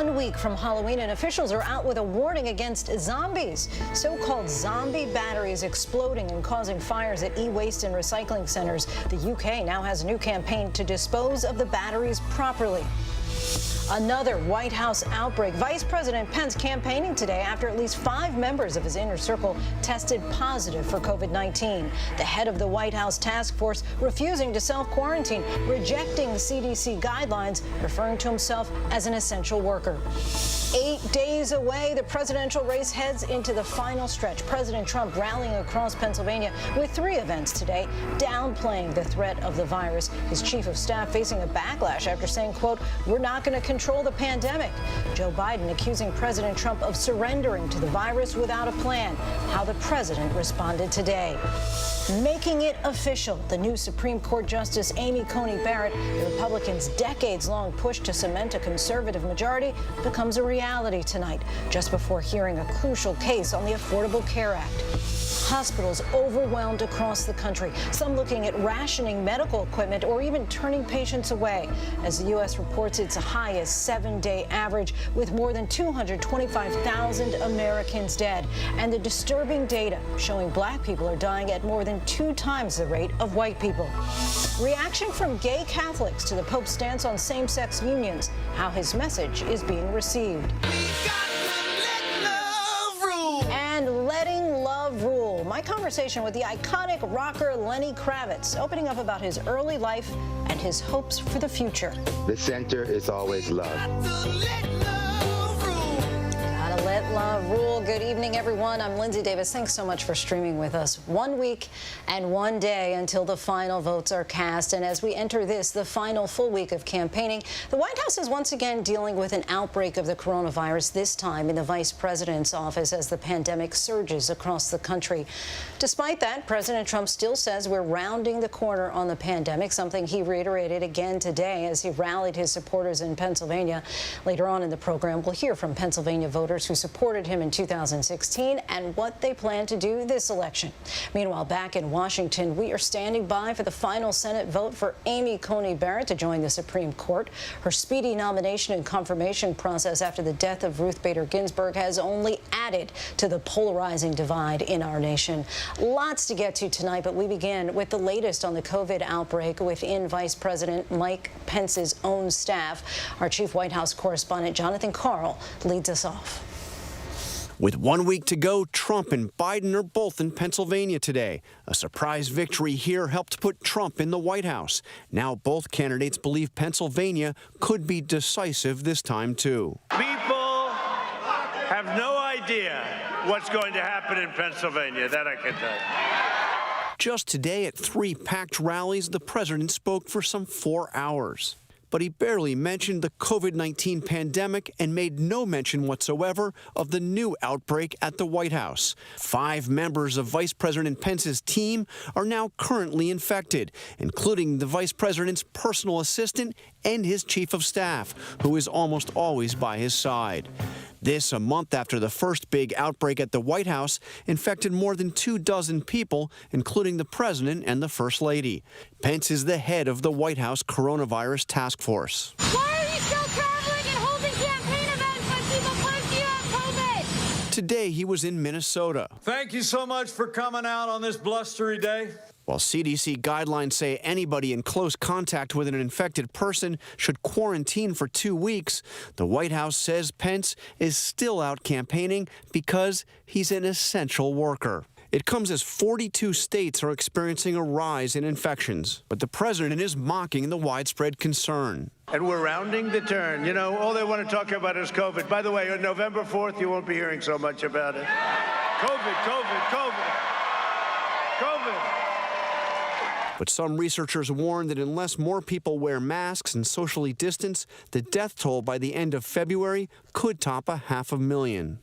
1 week from Halloween, and officials are out with a warning against zombies. So-called zombie batteries exploding and causing fires at e-waste and recycling centers. The UK now has a new campaign to dispose of the batteries properly. Another White House outbreak. Vice President Pence campaigning today after at least 5 members of his inner circle tested positive for COVID-19. The head of the White House task force refusing to self-quarantine, rejecting CDC guidelines, referring to himself as an essential worker. 8 days away, the presidential race heads into the final stretch. President Trump rallying across Pennsylvania with 3 events today, downplaying the threat of the virus. His chief of staff facing a backlash after saying, quote, "We're not going to control the pandemic." Joe Biden accusing President Trump of surrendering to the virus without a plan. How the president responded today. Making it official, the new Supreme Court Justice Amy Coney Barrett, the Republicans' decades-long push to cement a conservative majority, becomes a reality tonight, just before hearing a crucial case on the Affordable Care Act. Hospitals overwhelmed across the country, some looking at rationing medical equipment or even turning patients away, as the U.S. reports its highest 7-day average with more than 225,000 Americans dead. And the disturbing data showing black people are dying at more than 2 times the rate of white people. Reaction from gay Catholics to the Pope's stance on same-sex unions, how his message is being received. And letting love rule. My conversation with the iconic rocker Lenny Kravitz, opening up about his early life and his hopes for the future. The center is always love. Let love rule. Good evening, everyone. I'm Lindsay Davis. Thanks so much for streaming with us. 1 week and 1 day until the final votes are cast. And as we enter the final full week of campaigning, the White House is once again dealing with an outbreak of the coronavirus, this time in the vice president's office as the pandemic surges across the country. Despite that, President Trump still says we're rounding the corner on the pandemic, something he reiterated again today as he rallied his supporters in Pennsylvania. Later on in the program, we'll hear from Pennsylvania voters who supported him in 2016 and what they plan to do this election. Meanwhile, back in Washington, we are standing by for the final Senate vote for Amy Coney Barrett to join the Supreme Court. Her speedy nomination and confirmation process after the death of Ruth Bader Ginsburg has only added to the polarizing divide in our nation. Lots to get to tonight, but we begin with the latest on the COVID outbreak within Vice President Mike Pence's own staff. Our chief White House correspondent, Jonathan Karl, leads us off. With 1 week to go, Trump and Biden are both in Pennsylvania today. A surprise victory here helped put Trump in the White House. Now both candidates believe Pennsylvania could be decisive this time, too. People have no idea what's going to happen in Pennsylvania, that I can tell you. Just today at 3 packed rallies, the president spoke for some 4 hours. But he barely mentioned the COVID-19 pandemic and made no mention whatsoever of the new outbreak at the White House. 5 members of Vice President Pence's team are now currently infected, including the Vice President's personal assistant and his chief of staff, who is almost always by his side. This a month after the first big outbreak at the White House infected more than 24 people, including the president and the first lady. Pence is the head of the White House coronavirus task force. Why are you still traveling and holding campaign events when people claim you have COVID? Today he was in Minnesota. Thank you so much for coming out on this blustery day. While CDC guidelines say anybody in close contact with an infected person should quarantine for 2 weeks, the White House says Pence is still out campaigning because he's an essential worker. It comes as 42 states are experiencing a rise in infections, but the president is mocking the widespread concern. And we're rounding the turn. You know, all they want to talk about is COVID. By the way, on November 4th, you won't be hearing so much about it. COVID, COVID, COVID, COVID. But some researchers warn that unless more people wear masks and socially distance, the death toll by the end of February could top 500,000.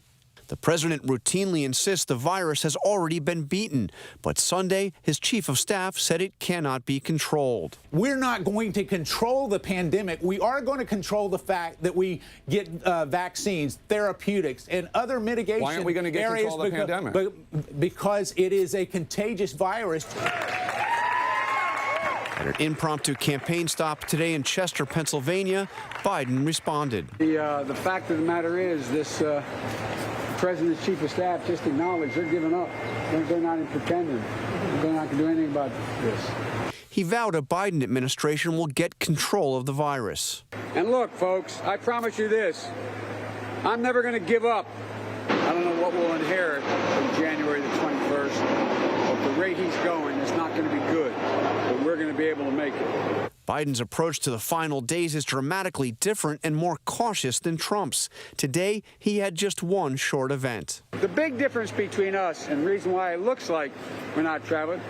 The president routinely insists the virus has already been beaten, but Sunday, his chief of staff said it cannot be controlled. We're not going to control the pandemic. We are going to control the fact that we get vaccines, therapeutics, and other mitigation Why aren't we going to get control of the pandemic? Because it is a contagious virus. At an impromptu campaign stop today in Chester, Pennsylvania, Biden responded. The fact of the matter is this President's chief of staff just acknowledged they're giving up. They're not pretending. They're not going to do anything about this. He vowed a Biden administration will get control of the virus. And look, folks, I promise you this. I'm never going to give up. I don't know what we'll inherit from January the 21st, but the rate he's going, it's not going to be good. But we're going to be able to make it. Biden's approach to the final days is dramatically different and more cautious than Trump's. Today, he had just one short event. The big difference between us and the reason why it looks like we're not traveling,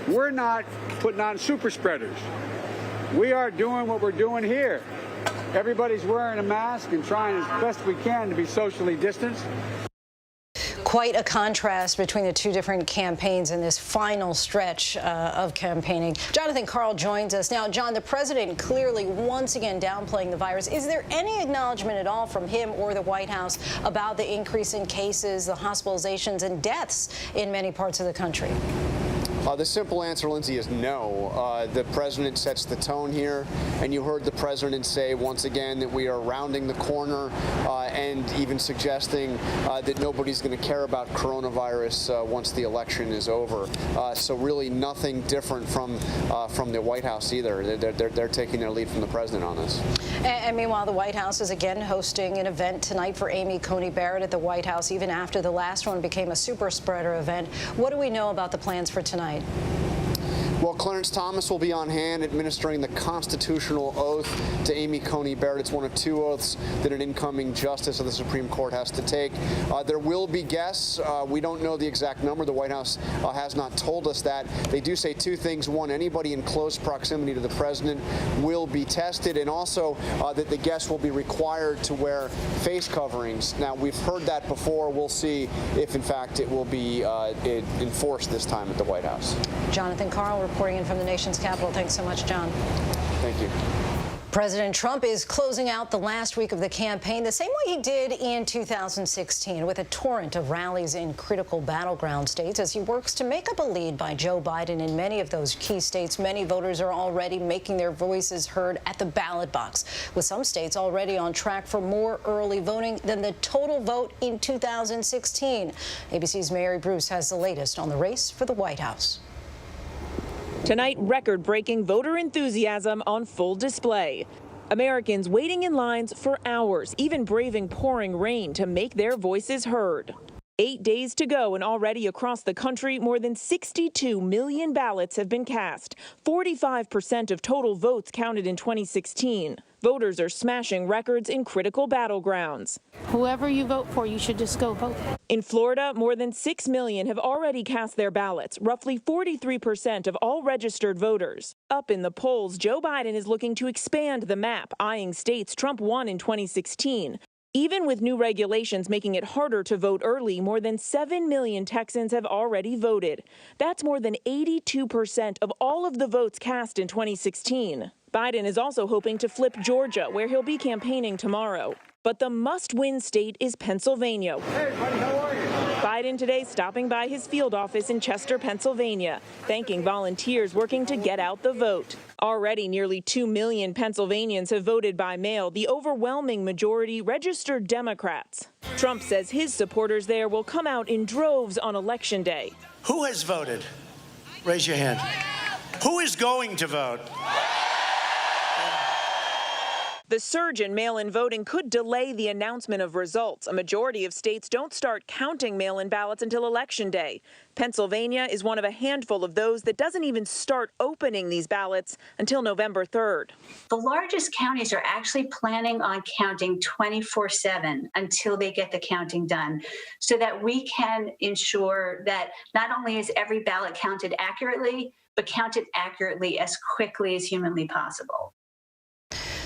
we're not putting on super spreaders. We are doing what we're doing here. Everybody's wearing a mask and trying as best we can to be socially distanced. Quite a contrast between the two different campaigns in this final stretch of campaigning. Jonathan Karl joins us now. John, the president clearly once again downplaying the virus. Is there any acknowledgement at all from him or the White House about the increase in cases, the hospitalizations and deaths in many parts of the country? The simple answer, Lindsay, is no. The president sets the tone here, and you heard the president say once again that we are rounding the corner and even suggesting that nobody's going to care about coronavirus once the election is over. So really nothing different from the White House either. They're taking their lead from the president on this. And meanwhile, the White House is again hosting an event tonight for Coney Barrett at the White House, even after the last one became a super spreader event. What do we know about the plans for tonight? Well, Clarence Thomas will be on hand administering the constitutional oath to Coney Barrett. It's one of two oaths that an incoming justice of the Supreme Court has to take. There will be guests. We don't know the exact number. The White House has not told us that. They do say two things. One, anybody in close proximity to the president will be tested, and also that the guests will be required to wear face coverings. Now, we've heard that before. We'll see if, in fact, it will be enforced this time at the White House. Jonathan Karl reporting in from the nation's capital. Thanks so much, John. Thank you. President Trump is closing out the last week of the campaign the same way he did in 2016, with a torrent of rallies in critical battleground states as he works to make up a lead by Joe Biden in many of those key states. Many voters are already making their voices heard at the ballot box, with some states already on track for more early voting than the total vote in 2016. ABC's Mary Bruce has the latest on the race for the White House. Tonight, record-breaking voter enthusiasm on full display. Americans waiting in lines for hours, even braving pouring rain to make their voices heard. 8 days to go, and already across the country, more than 62 million ballots have been cast, 45% of total votes counted in 2016. Voters are smashing records in critical battlegrounds. Whoever you vote for, you should just go vote. In Florida, more than 6 million have already cast their ballots, roughly 43% of all registered voters. Up in the polls, Joe Biden is looking to expand the map, eyeing states Trump won in 2016. Even with new regulations making it harder to vote early, more than 7 million Texans have already voted. That's more than 82% of all of the votes cast in 2016. Biden is also hoping to flip Georgia, where he'll be campaigning tomorrow. But the must-win state is Pennsylvania. Hey, buddy, how are you? Biden today stopping by his field office in Chester, Pennsylvania, thanking volunteers working to get out the vote. Already nearly 2 million Pennsylvanians have voted by mail, the overwhelming majority registered Democrats. Trump says his supporters there will come out in droves on Election Day. Who has voted? Raise your hand. Who is going to vote? The surge in mail-in voting could delay the announcement of results. A majority of states don't start counting mail-in ballots until Election Day. Pennsylvania is one of a handful of those that doesn't even start opening these ballots until November 3rd. The largest counties are actually planning on counting 24/7 until they get the counting done, so that we can ensure that not only is every ballot counted accurately, but counted accurately as quickly as humanly possible.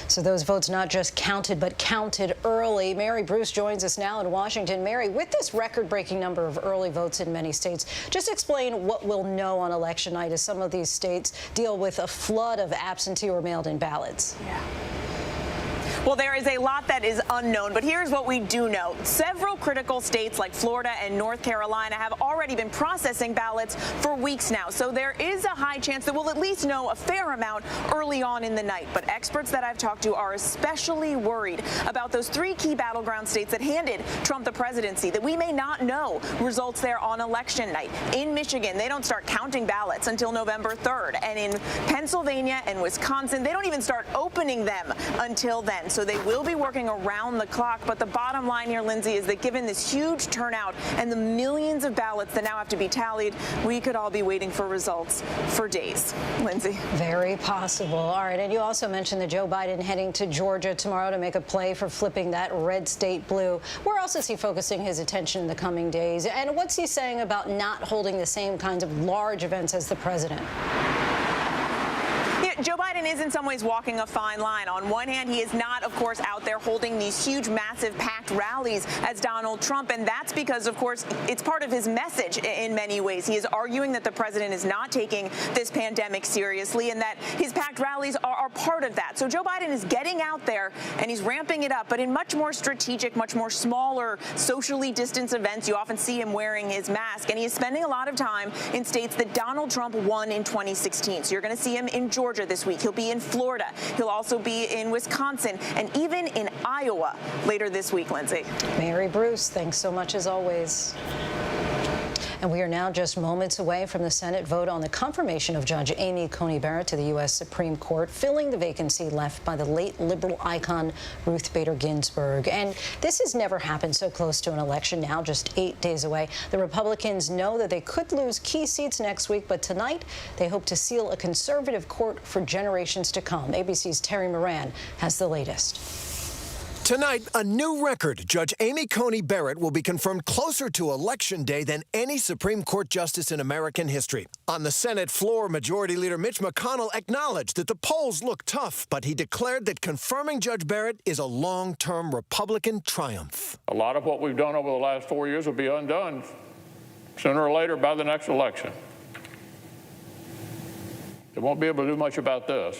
So those votes not just counted, but counted early. Mary Bruce joins us now in Washington. Mary, with this record-breaking number of early votes in many states, just explain what we'll know on election night as some of these states deal with a flood of absentee or mailed-in ballots. Yeah. Well, there is a lot that is unknown, but here's what we do know. Several critical states like Florida and North Carolina have already been processing ballots for weeks now. So there is a high chance that we'll at least know a fair amount early on in the night. But experts that I've talked to are especially worried about those 3 key battleground states that handed Trump the presidency, that we may not know results there on election night. In Michigan, they don't start counting ballots until November 3rd. And in Pennsylvania and Wisconsin, they don't even start opening them until then. So they will be working around the clock. But the bottom line here, Lindsay, is that given this huge turnout and the millions of ballots that now have to be tallied, we could all be waiting for results for days. Lindsay. Very possible. All right. And you also mentioned that Joe Biden heading to Georgia tomorrow to make a play for flipping that red state blue. Where else is he focusing his attention in the coming days? And what's he saying about not holding the same kinds of large events as the president? Joe Biden is in some ways walking a fine line. On one hand, he is not, of course, out there holding these huge, massive, packed rallies as Donald Trump. And that's because, of course, it's part of his message in many ways. He is arguing that the president is not taking this pandemic seriously and that his packed rallies are part of that. So Joe Biden is getting out there and he's ramping it up, but in much more strategic, much more smaller, socially distanced events. You often see him wearing his mask, and he is spending a lot of time in states that Donald Trump won in 2016. So you're going to see him in Georgia this week. He'll be in Florida. He'll also be in Wisconsin and even in Iowa later this week, Lindsay. Mary Bruce, thanks so much as always. And we are now just moments away from the Senate vote on the confirmation of Judge Amy Coney Barrett to the U.S. Supreme Court, filling the vacancy left by the late liberal icon Ruth Bader Ginsburg. And this has never happened so close to an election, now just 8 days away. The Republicans know that they could lose key seats next week, but tonight they hope to seal a conservative court for generations to come. ABC's Terry Moran has the latest. Tonight, a new record. Judge Amy Coney Barrett will be confirmed closer to Election Day than any Supreme Court justice in American history. On the Senate floor, Majority Leader Mitch McConnell acknowledged that the polls look tough, but he declared that confirming Judge Barrett is a long-term Republican triumph. A lot of what we've done over the last 4 years will be undone sooner or later by the next election. They won't be able to do much about this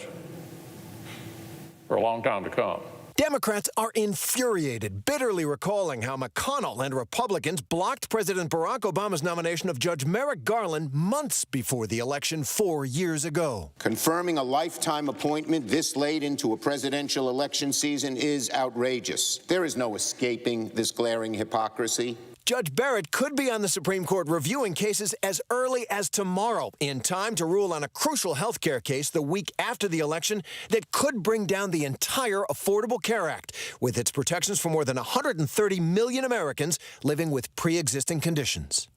for a long time to come. Democrats are infuriated, bitterly recalling how McConnell and Republicans blocked President Barack Obama's nomination of Judge Merrick Garland months before the election 4 years ago. Confirming a lifetime appointment this late into a presidential election season is outrageous. There is no escaping this glaring hypocrisy. Judge Barrett could be on the Supreme Court reviewing cases as early as tomorrow, in time to rule on a crucial health care case the week after the election that could bring down the entire Affordable Care Act, with its protections for more than 130 million Americans living with pre-existing conditions.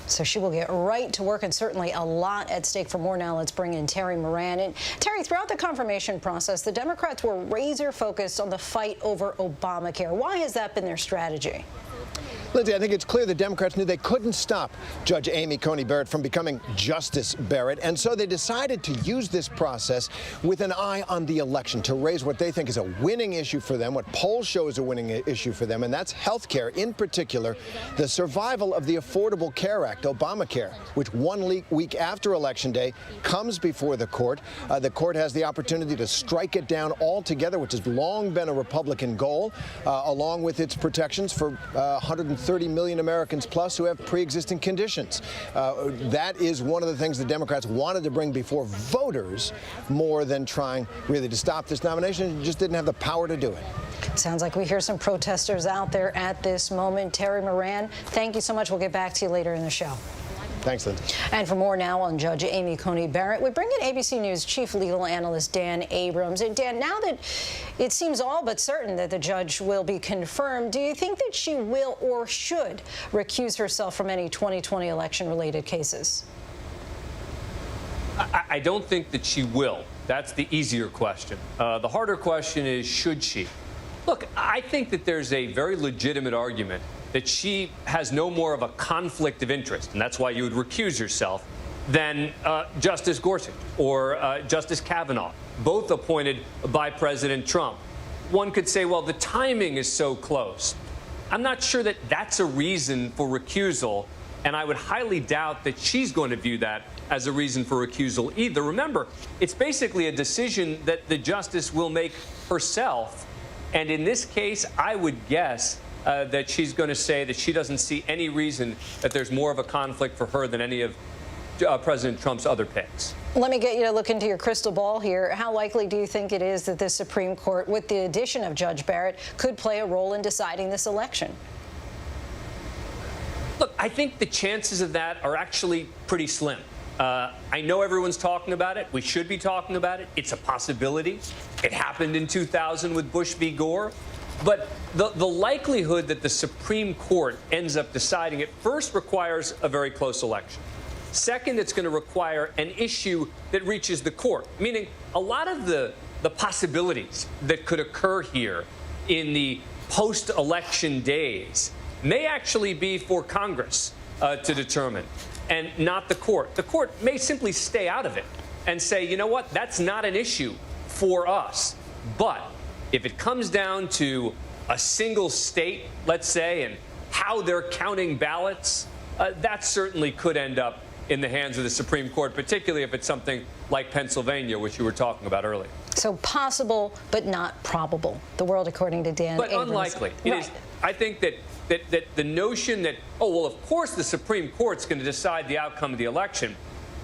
So she will get right to work, and certainly a lot at stake. For more now, let's bring in Terry Moran. And Terry, throughout the confirmation process, the Democrats were razor focused on the fight over Obamacare. Why has that been their strategy? Lindsay, I think it's clear the Democrats knew they couldn't stop Judge Amy Coney Barrett from becoming Justice Barrett, and so they decided to use this process with an eye on the election to raise what they think is a winning issue for them, what polls show is a winning issue for them, and that's health care, in particular, the survival of the Affordable Care Act, Obamacare, which 1 week after Election Day comes before the court. The court has the opportunity to strike it down altogether, which has long been a Republican goal, along with its protections for 130 million Americans plus who have pre-existing conditions. That is one of the things the Democrats wanted to bring before voters, more than trying really to stop this nomination. Just didn't have the power to do it. Sounds like we hear some protesters out there at this moment. Terry Moran, thank you so much. We'll get back to you later in the show. Thanks, Lindsay. And for more now on Judge Amy Coney Barrett, we bring in ABC News chief legal analyst Dan Abrams. And Dan, now that it seems all but certain that the judge will be confirmed, do you think that she will or should recuse herself from any 2020 election-related cases? I don't think that she will. That's the easier question. The harder question is, should she? Look, I think that there's a very legitimate argument that she has no more of a conflict of interest, and that's why you would recuse yourself, than Justice Gorsuch or Justice Kavanaugh, both appointed by President Trump. One could say, well, the timing is so close. I'm not sure that that's a reason for recusal, and I would highly doubt that she's going to view that as a reason for recusal either. Remember, it's basically a decision that the justice will make herself. And in this case, I would guess that she's going to say that she doesn't see any reason that there's more of a conflict for her than any of President Trump's other picks. Let me get you to look into your crystal ball here. How likely do you think it is that the Supreme Court, with the addition of Judge Barrett, could play a role in deciding this election? Look, I think the chances of that are actually pretty slim. I know everyone's talking about it. We should be talking about it. It's a possibility. It happened in 2000 with Bush v. Gore. But the likelihood that the Supreme Court ends up deciding it first requires a very close election. Second, it's going to require an issue that reaches the court, meaning a lot of the possibilities that could occur here in the post-election days may actually be for Congress to determine and not the court. The court may simply stay out of it and say, you know what, that's not an issue for us. But if it comes down to a single state, let's say, and how they're counting ballots, that certainly could end up in the hands of the Supreme Court, particularly if it's something like Pennsylvania, which you were talking about earlier. So possible, but not probable. The world according to Dan But Abrams. unlikely. It is. I think that the notion that, oh, well, of course the Supreme Court's going to decide the outcome of the election.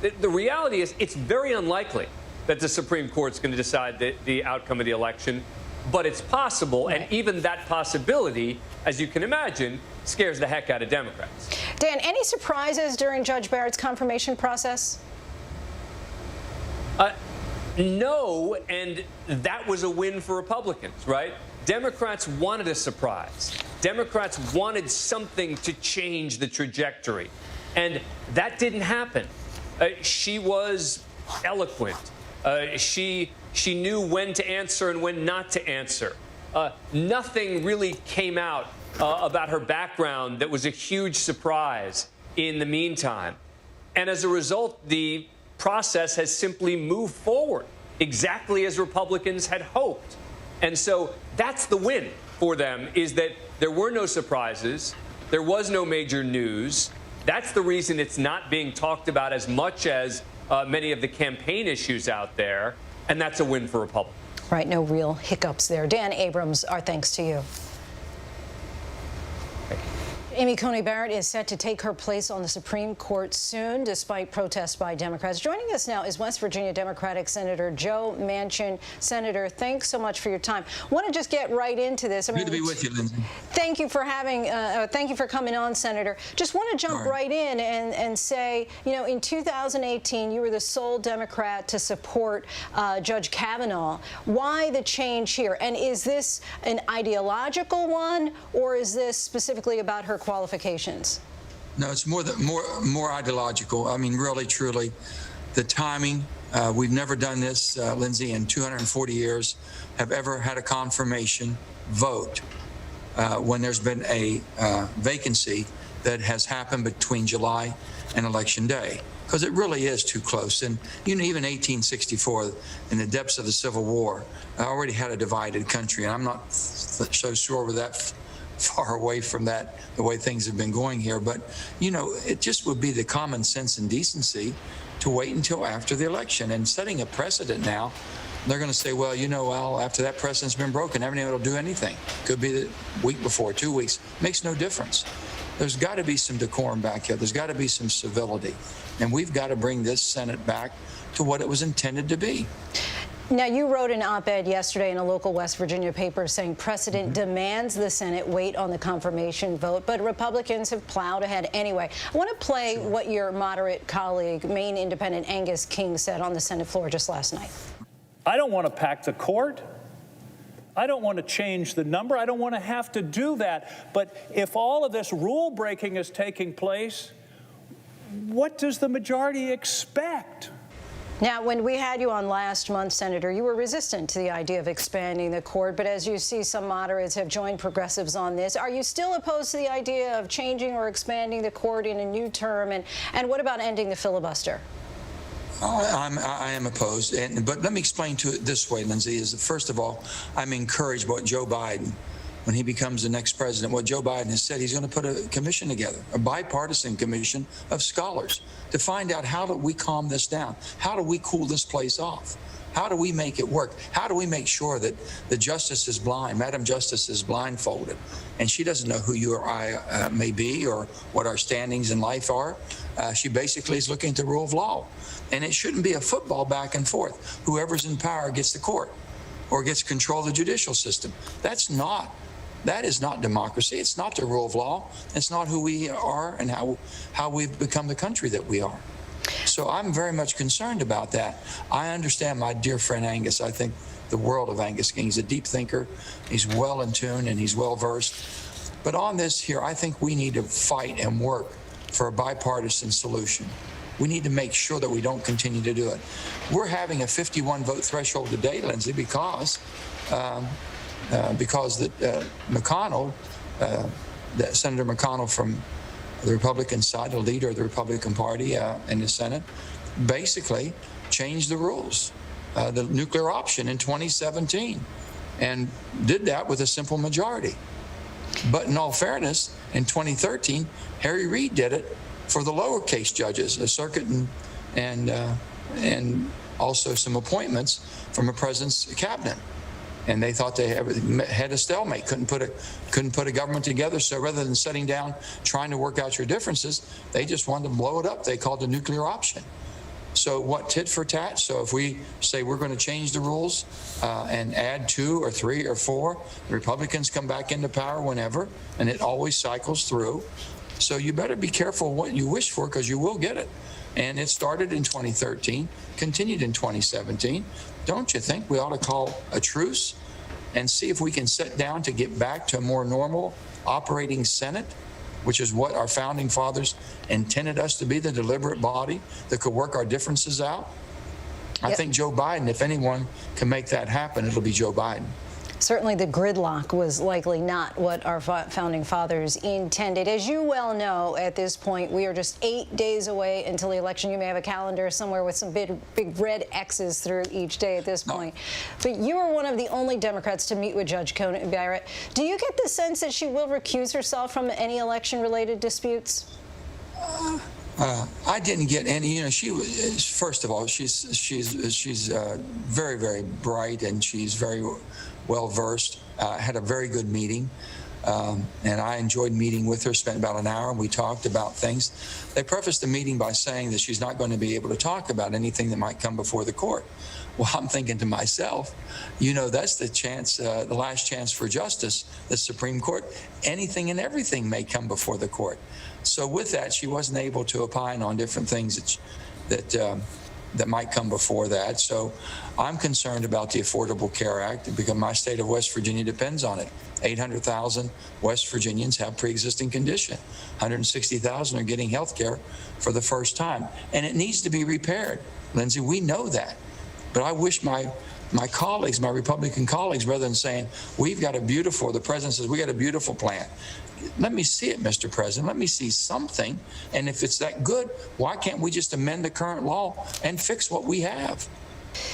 The reality is it's very unlikely that the Supreme Court's going to decide the outcome of the election. But it's possible, and even that possibility, as you can imagine, scares the heck out of Democrats. Dan, any surprises during Judge Barrett's confirmation process? No, and that was a win for Republicans, right? Democrats wanted a surprise. Democrats wanted something to change the trajectory, and that didn't happen. She was eloquent. She knew when to answer and when not to answer. Nothing really came out about her background that was a huge surprise in the meantime. And as a result, the process has simply moved forward exactly as Republicans had hoped. And so that's the win for them, is that there were no surprises. There was no major news. That's the reason it's not being talked about as much as many of the campaign issues out there. And that's a win for Republicans. Right, no real hiccups there. Dan Abrams, our thanks to you. Amy Coney Barrett is set to take her place on the Supreme Court soon, despite protests by Democrats. Joining us now is West Virginia Democratic Senator Joe Manchin. Senator, thanks so much for your time. Want to just get right into this. Good to be with you, Lindsay. Thank you for coming on, Senator. Just want to jump right in and say, you know, in 2018, you were the sole Democrat to support Judge Kavanaugh. Why the change here? And is this an ideological one, or is this specifically about her qualifications? No, it's more ideological. I mean, really, truly, the timing. We've never done this, Lindsay, in 240 years, have ever had a confirmation vote when there's been a vacancy that has happened between July and Election Day, because it really is too close. And you know, even 1864, in the depths of the Civil War, I already had a divided country, and I'm not so sure with that far away from that, the way things have been going here. But, you know, it just would be the common sense and decency to wait until after the election. And setting a precedent now, they're going to say, well, you know, well, after that precedent's been broken, everyone will do anything. Could be the week before, 2 weeks. Makes no difference. There's got to be some decorum back here. There's got to be some civility. And we've got to bring this Senate back to what it was intended to be. Now, you wrote an op-ed yesterday in a local West Virginia paper saying precedent demands the Senate wait on the confirmation vote, but Republicans have plowed ahead anyway. I want to play what your moderate colleague, Maine Independent Angus King, said on the Senate floor just last night. I don't want to pack the court. I don't want to change the number. I don't want to have to do that. But if all of this rule breaking is taking place, what does the majority expect? Now, when we had you on last month, Senator, you were resistant to the idea of expanding the court, but as you see, some moderates have joined progressives on this. Are you still opposed to the idea of changing or expanding the court in a new term? And what about ending the filibuster? I am opposed, but let me explain to it this way, Lindsay, is that first of all, I'm encouraged by what Joe Biden, when he becomes the next president, what Joe Biden has said, he's going to put a commission together, a bipartisan commission of scholars to find out how do we calm this down? How do we cool this place off? How do we make it work? How do we make sure that the justice is blind, Madam Justice is blindfolded, and she doesn't know who you or I may be or what our standings in life are? She basically is looking at the rule of law. And it shouldn't be a football back and forth. Whoever's in power gets the court or gets control of the judicial system. That is not democracy. It's not the rule of law. It's not who we are and how we've become the country that we are. So I'm very much concerned about that. I understand my dear friend Angus. I think the world of Angus King. He's a deep thinker. He's well in tune and he's well versed. But on this here, I think we need to fight and work for a bipartisan solution. We need to make sure that we don't continue to do it. We're having a 51 vote threshold today, Lindsay, because McConnell, Senator McConnell from the Republican side, the leader of the Republican Party in the Senate, basically changed the rules, the nuclear option in 2017, and did that with a simple majority. But in all fairness, in 2013, Harry Reid did it for the lowercase judges, a circuit and also some appointments from a president's cabinet. And they thought they had a stalemate, couldn't put a government together. So rather than sitting down, trying to work out your differences, they just wanted to blow it up. They called it a nuclear option. So what, tit for tat? So if we say we're going to change the rules and add 2 or 3 or 4, the Republicans come back into power whenever, and it always cycles through. So you better be careful what you wish for, because you will get it. And it started in 2013, continued in 2017. Don't you think we ought to call a truce and see if we can sit down to get back to a more normal operating Senate, which is what our founding fathers intended us to be, the deliberate body that could work our differences out? I think Joe Biden, if anyone can make that happen, it'll be Joe Biden. Certainly the gridlock was likely not what our founding fathers intended. As you well know, at this point, we are just 8 days away until the election. You may have a calendar somewhere with some big red X's through each day at this point. But you are one of the only Democrats to meet with Judge Coney Barrett. Do you get the sense that she will recuse herself from any election-related disputes? I didn't get any. You know, she was, first of all, she's very, very bright, and she's very well versed. Had a very good meeting, and I enjoyed meeting with her. Spent about an hour, and we talked about things. They prefaced the meeting by saying that she's not going to be able to talk about anything that might come before the court. Well, I'm thinking to myself, you know, that's the chance, the last chance for justice, the Supreme Court. Anything and everything may come before the court. So with that, she wasn't able to opine on different things that might come before that. So I'm concerned about the Affordable Care Act, because my state of West Virginia depends on it. 800,000 West Virginians have pre-existing condition. 160,000 are getting health care for the first time. And it needs to be repaired. Lindsay, we know that. But I wish my colleagues, my Republican colleagues, rather than saying, we've got a beautiful, the president says, we got a beautiful plan. Let me see it, Mr. President. Let me see something. And if it's that good, why can't we just amend the current law and fix what we have?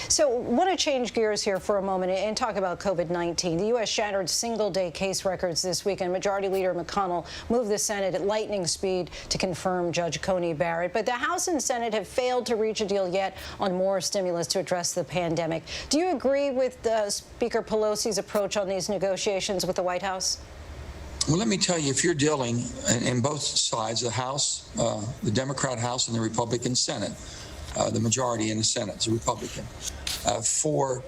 So I want to change gears here for a moment and talk about COVID-19. The U.S. shattered single-day case records this week, and Majority Leader McConnell moved the Senate at lightning speed to confirm Judge Coney Barrett. But the House and Senate have failed to reach a deal yet on more stimulus to address the pandemic. Do you agree with Speaker Pelosi's approach on these negotiations with the White House? Well, let me tell you, if you're dealing in both sides, the House, the Democrat House and the Republican Senate, the majority in the Senate is a Republican, for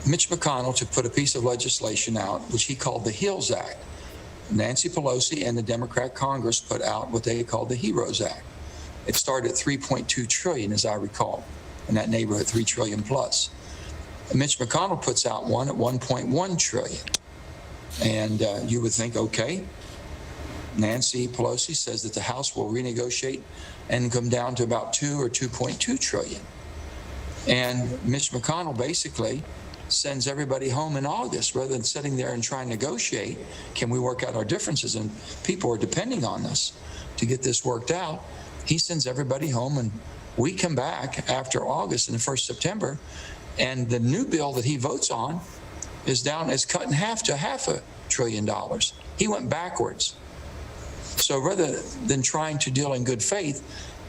Mitch McConnell to put a piece of legislation out, which he called the HEALS Act. Nancy Pelosi and the Democrat Congress put out what they called the HEROES Act. It started at $3.2 trillion, as I recall, in that neighborhood, $3 trillion plus. And Mitch McConnell puts out one at $1.1 trillion. And you would think, okay, Nancy Pelosi says that the House will renegotiate and come down to about 2 or 2.2 trillion. And Mitch McConnell basically sends everybody home in August rather than sitting there and trying to negotiate. Can we work out our differences? And people are depending on us to get this worked out. He sends everybody home, and we come back after August and the 1st September, and the new bill that he votes on is cut in half to $500 billion. He went backwards. So rather than trying to deal in good faith,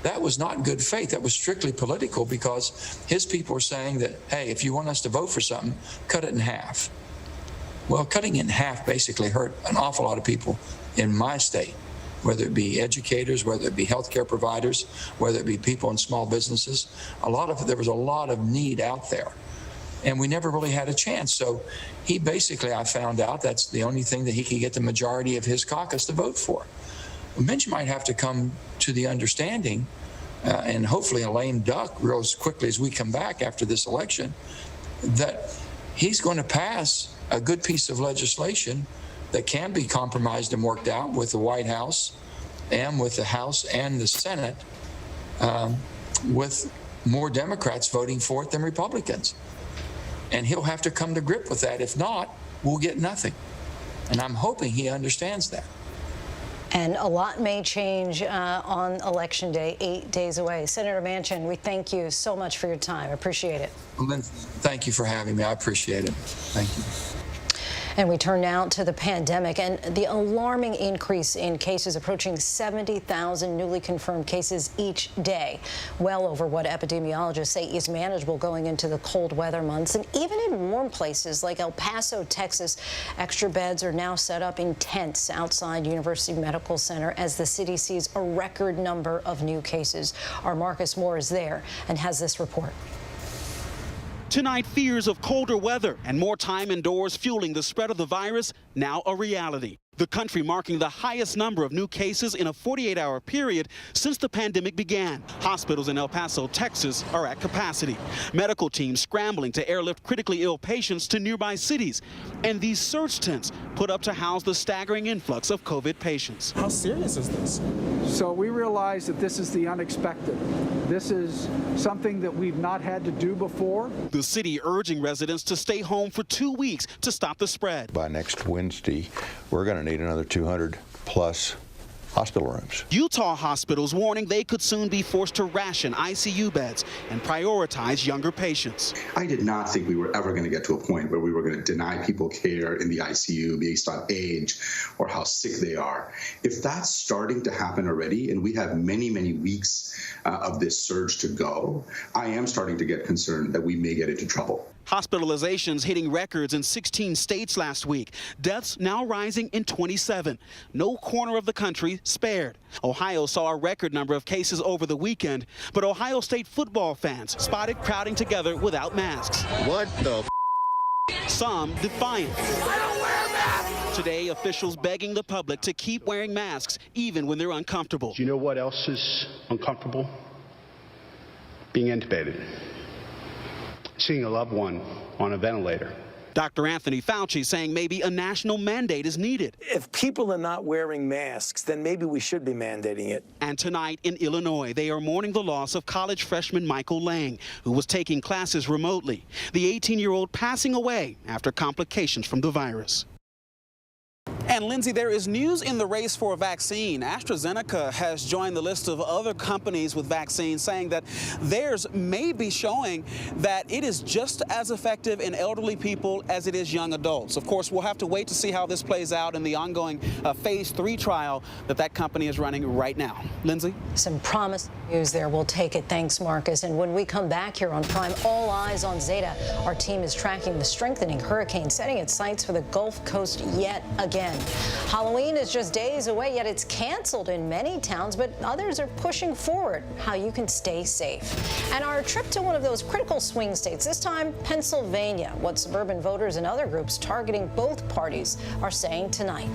That was not good faith. That was strictly political because his people are saying that, hey, if you want us to vote for something, cut it in half. Well, cutting it in half basically hurt an awful lot of people in my state, whether it be educators, whether it be healthcare providers, whether it be people in small businesses. There was a lot of need out there. And we never really had a chance. So he basically, I found out, that's the only thing that he could get the majority of his caucus to vote for. Manchin might have to come to the understanding, and hopefully a lame duck real as quickly as we come back after this election, that he's going to pass a good piece of legislation that can be compromised and worked out with the White House and with the House and the Senate, with more Democrats voting for it than Republicans. And he'll have to come to grip with that. If not, we'll get nothing. And I'm hoping he understands that. And a lot may change on Election Day, 8 days away. Senator Manchin, we thank you so much for your time. I appreciate it. Well, then, thank you for having me. I appreciate it. Thank you. And we turn now to the pandemic and the alarming increase in cases, approaching 70,000 newly confirmed cases each day, well over what epidemiologists say is manageable going into the cold weather months. And even in warm places like El Paso, Texas, extra beds are now set up in tents outside University Medical Center as the city sees a record number of new cases. Our Marcus Moore is there and has this report. Tonight, fears of colder weather and more time indoors fueling the spread of the virus, now a reality. The country marking the highest number of new cases in a 48-hour period since the pandemic began. Hospitals in El Paso, Texas are at capacity. Medical teams scrambling to airlift critically ill patients to nearby cities. And these surge tents put up to house the staggering influx of COVID patients. How serious is this? So we realize that this is the unexpected. This is something that we've not had to do before. The city urging residents to stay home for 2 weeks to stop the spread. By next Wednesday, we're going to need another 200 plus hospital rooms. Utah hospitals warning they could soon be forced to ration ICU beds and prioritize younger patients. I did not think we were ever going to get to a point where we were going to deny people care in the ICU based on age or how sick they are. If that's starting to happen already, and we have many, many weeks of this surge to go, I am starting to get concerned that we may get into trouble. Hospitalizations hitting records in 16 states last week. Deaths now rising in 27. No corner of the country spared. Ohio saw a record number of cases over the weekend, but Ohio State football fans spotted crowding together without masks. What the f? Some defiant. I don't wear masks! Today, officials begging the public to keep wearing masks even when they're uncomfortable. Do you know what else is uncomfortable? Being intubated. Seeing a loved one on a ventilator. Dr. Anthony Fauci saying maybe a national mandate is needed. If people are not wearing masks, then maybe we should be mandating it. And tonight in Illinois, they are mourning the loss of college freshman Michael Lang, who was taking classes remotely. The 18-year-old passing away after complications from the virus. And Lindsay, there is news in the race for a vaccine. AstraZeneca has joined the list of other companies with vaccines, saying that theirs may be showing that it is just as effective in elderly people as it is young adults. Of course, we'll have to wait to see how this plays out in the ongoing phase 3 trial that company is running right now. Lindsay? Some promising news there. We'll take it. Thanks, Marcus. And when we come back here on Prime, all eyes on Zeta. Our team is tracking the strengthening hurricane, setting its sights for the Gulf Coast yet again. Halloween is just days away, yet it's canceled in many towns, but others are pushing forward how you can stay safe. And our trip to one of those critical swing states, this time Pennsylvania, what suburban voters and other groups targeting both parties are saying tonight.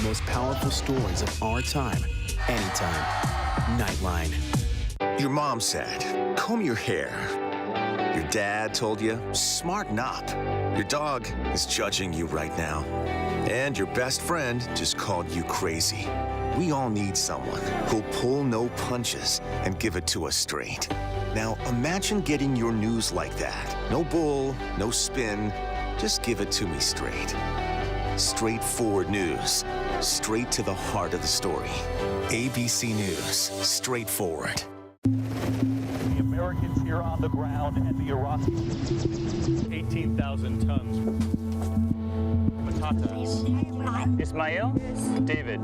Most powerful stories of our time, anytime. Nightline. Your mom said, comb your hair. Your dad told you, smarten up. Your dog is judging you right now. And your best friend just called you crazy. We all need someone who'll pull no punches and give it to us straight. Now, imagine getting your news like that. No bull, no spin, just give it to me straight. Straightforward news, straight to the heart of the story. ABC News, straightforward. The American here on the ground, and the Iraqi 18,000 tons. Patatas. Ismail? David.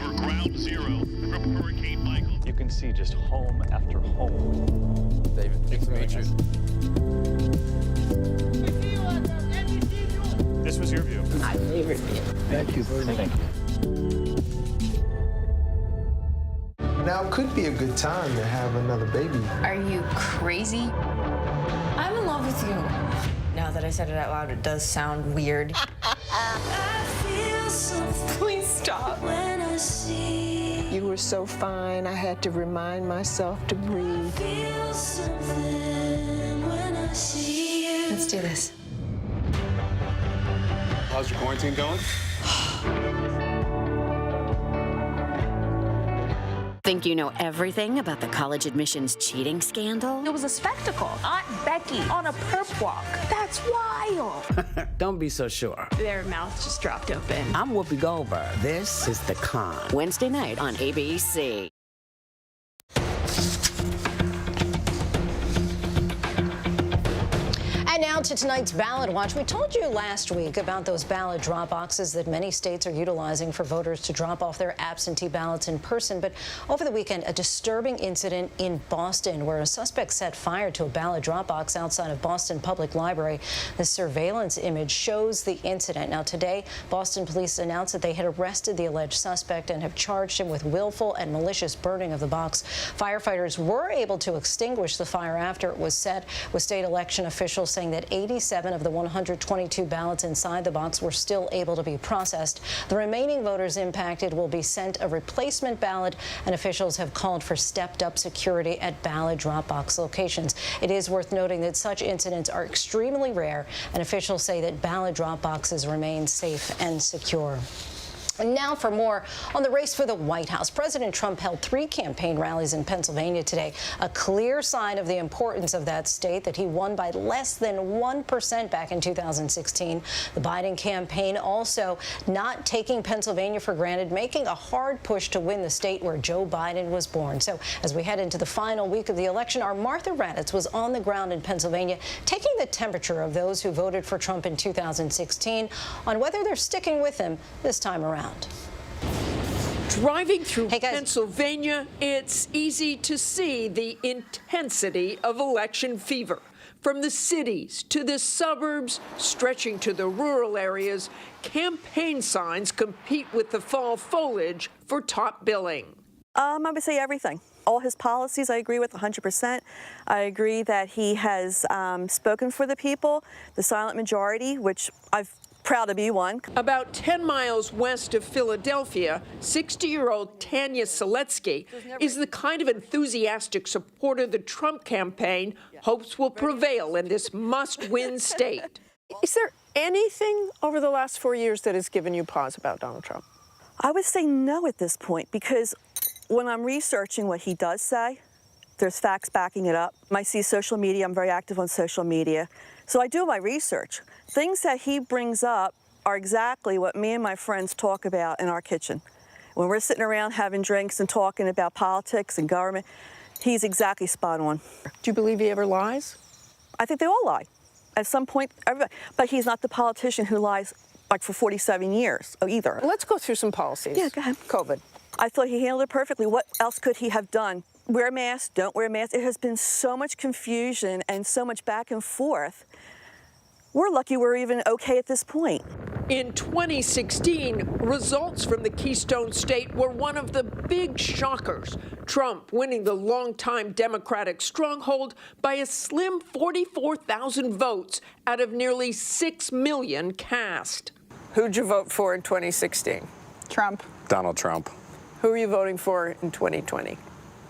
Over ground zero from Hurricane Michael. You can see just home after home. David, nice to meet you. This was your view. My favorite view. Thank you very much. Now could be a good time to have another baby. Are you crazy? I'm in love with you. Now that I said it out loud, it does sound weird. Please stop. When I see you were so fine, I had to remind myself to breathe. I feel something when I see you. Let's do this. How's your quarantine going? Think you know everything about the college admissions cheating scandal? It was a spectacle. Aunt Becky on a perp walk. That's wild. Don't be so sure. Their mouths just dropped open. I'm Whoopi Goldberg. This is The Con. Wednesday night on ABC. And now to tonight's Ballot Watch. We told you last week about those ballot drop boxes that many states are utilizing for voters to drop off their absentee ballots in person. But over the weekend, a disturbing incident in Boston where a suspect set fire to a ballot drop box outside of Boston Public Library. The surveillance image shows the incident. Now, today, Boston police announced that they had arrested the alleged suspect and have charged him with willful and malicious burning of the box. Firefighters were able to extinguish the fire after it was set, with state election officials saying that 87 of the 122 ballots inside the box were still able to be processed. The remaining voters impacted will be sent a replacement ballot, and officials have called for stepped-up security at ballot drop box locations. It is worth noting that such incidents are extremely rare, and officials say that ballot drop boxes remain safe and secure. And now for more on the race for the White House. President Trump held 3 campaign rallies in Pennsylvania today, a clear sign of the importance of that state that he won by less than 1% back in 2016. The Biden campaign also not taking Pennsylvania for granted, making a hard push to win the state where Joe Biden was born. So as we head into the final week of the election, our Martha Raddatz was on the ground in Pennsylvania, taking the temperature of those who voted for Trump in 2016 on whether they're sticking with him this time around. Driving through Pennsylvania, it's easy to see the intensity of election fever. From the cities to the suburbs, stretching to the rural areas, campaign signs compete with the fall foliage for top billing. I would say everything. All his policies I agree with 100%. I agree that he has spoken for the people, the silent majority, which I've proud to be one. About 10 miles west of Philadelphia, 60-year-old Tanya Seletsky is the kind of enthusiastic supporter the Trump campaign hopes will prevail in this must-win state. Is there anything over the last 4 years that has given you pause about Donald Trump? I would say no at this point, because when I'm researching what he does say, there's facts backing it up. I see social media. I'm very active on social media. So I do my research. Things that he brings up are exactly what me and my friends talk about in our kitchen. When we're sitting around having drinks and talking about politics and government, he's exactly spot on. Do you believe he ever lies? I think they all lie. At some point, everybody. But he's not the politician who lies like for 47 years either. Let's go through some policies. Yeah, go ahead. COVID. I thought he handled it perfectly. What else could he have done? Wear a mask, don't wear a mask. It has been so much confusion and so much back and forth. We're lucky we're even okay at this point. In 2016, results from the Keystone State were one of the big shockers. Trump winning the longtime Democratic stronghold by a slim 44,000 votes out of nearly 6 million cast. Who'd you vote for in 2016? Trump. Donald Trump. Who are you voting for in 2020?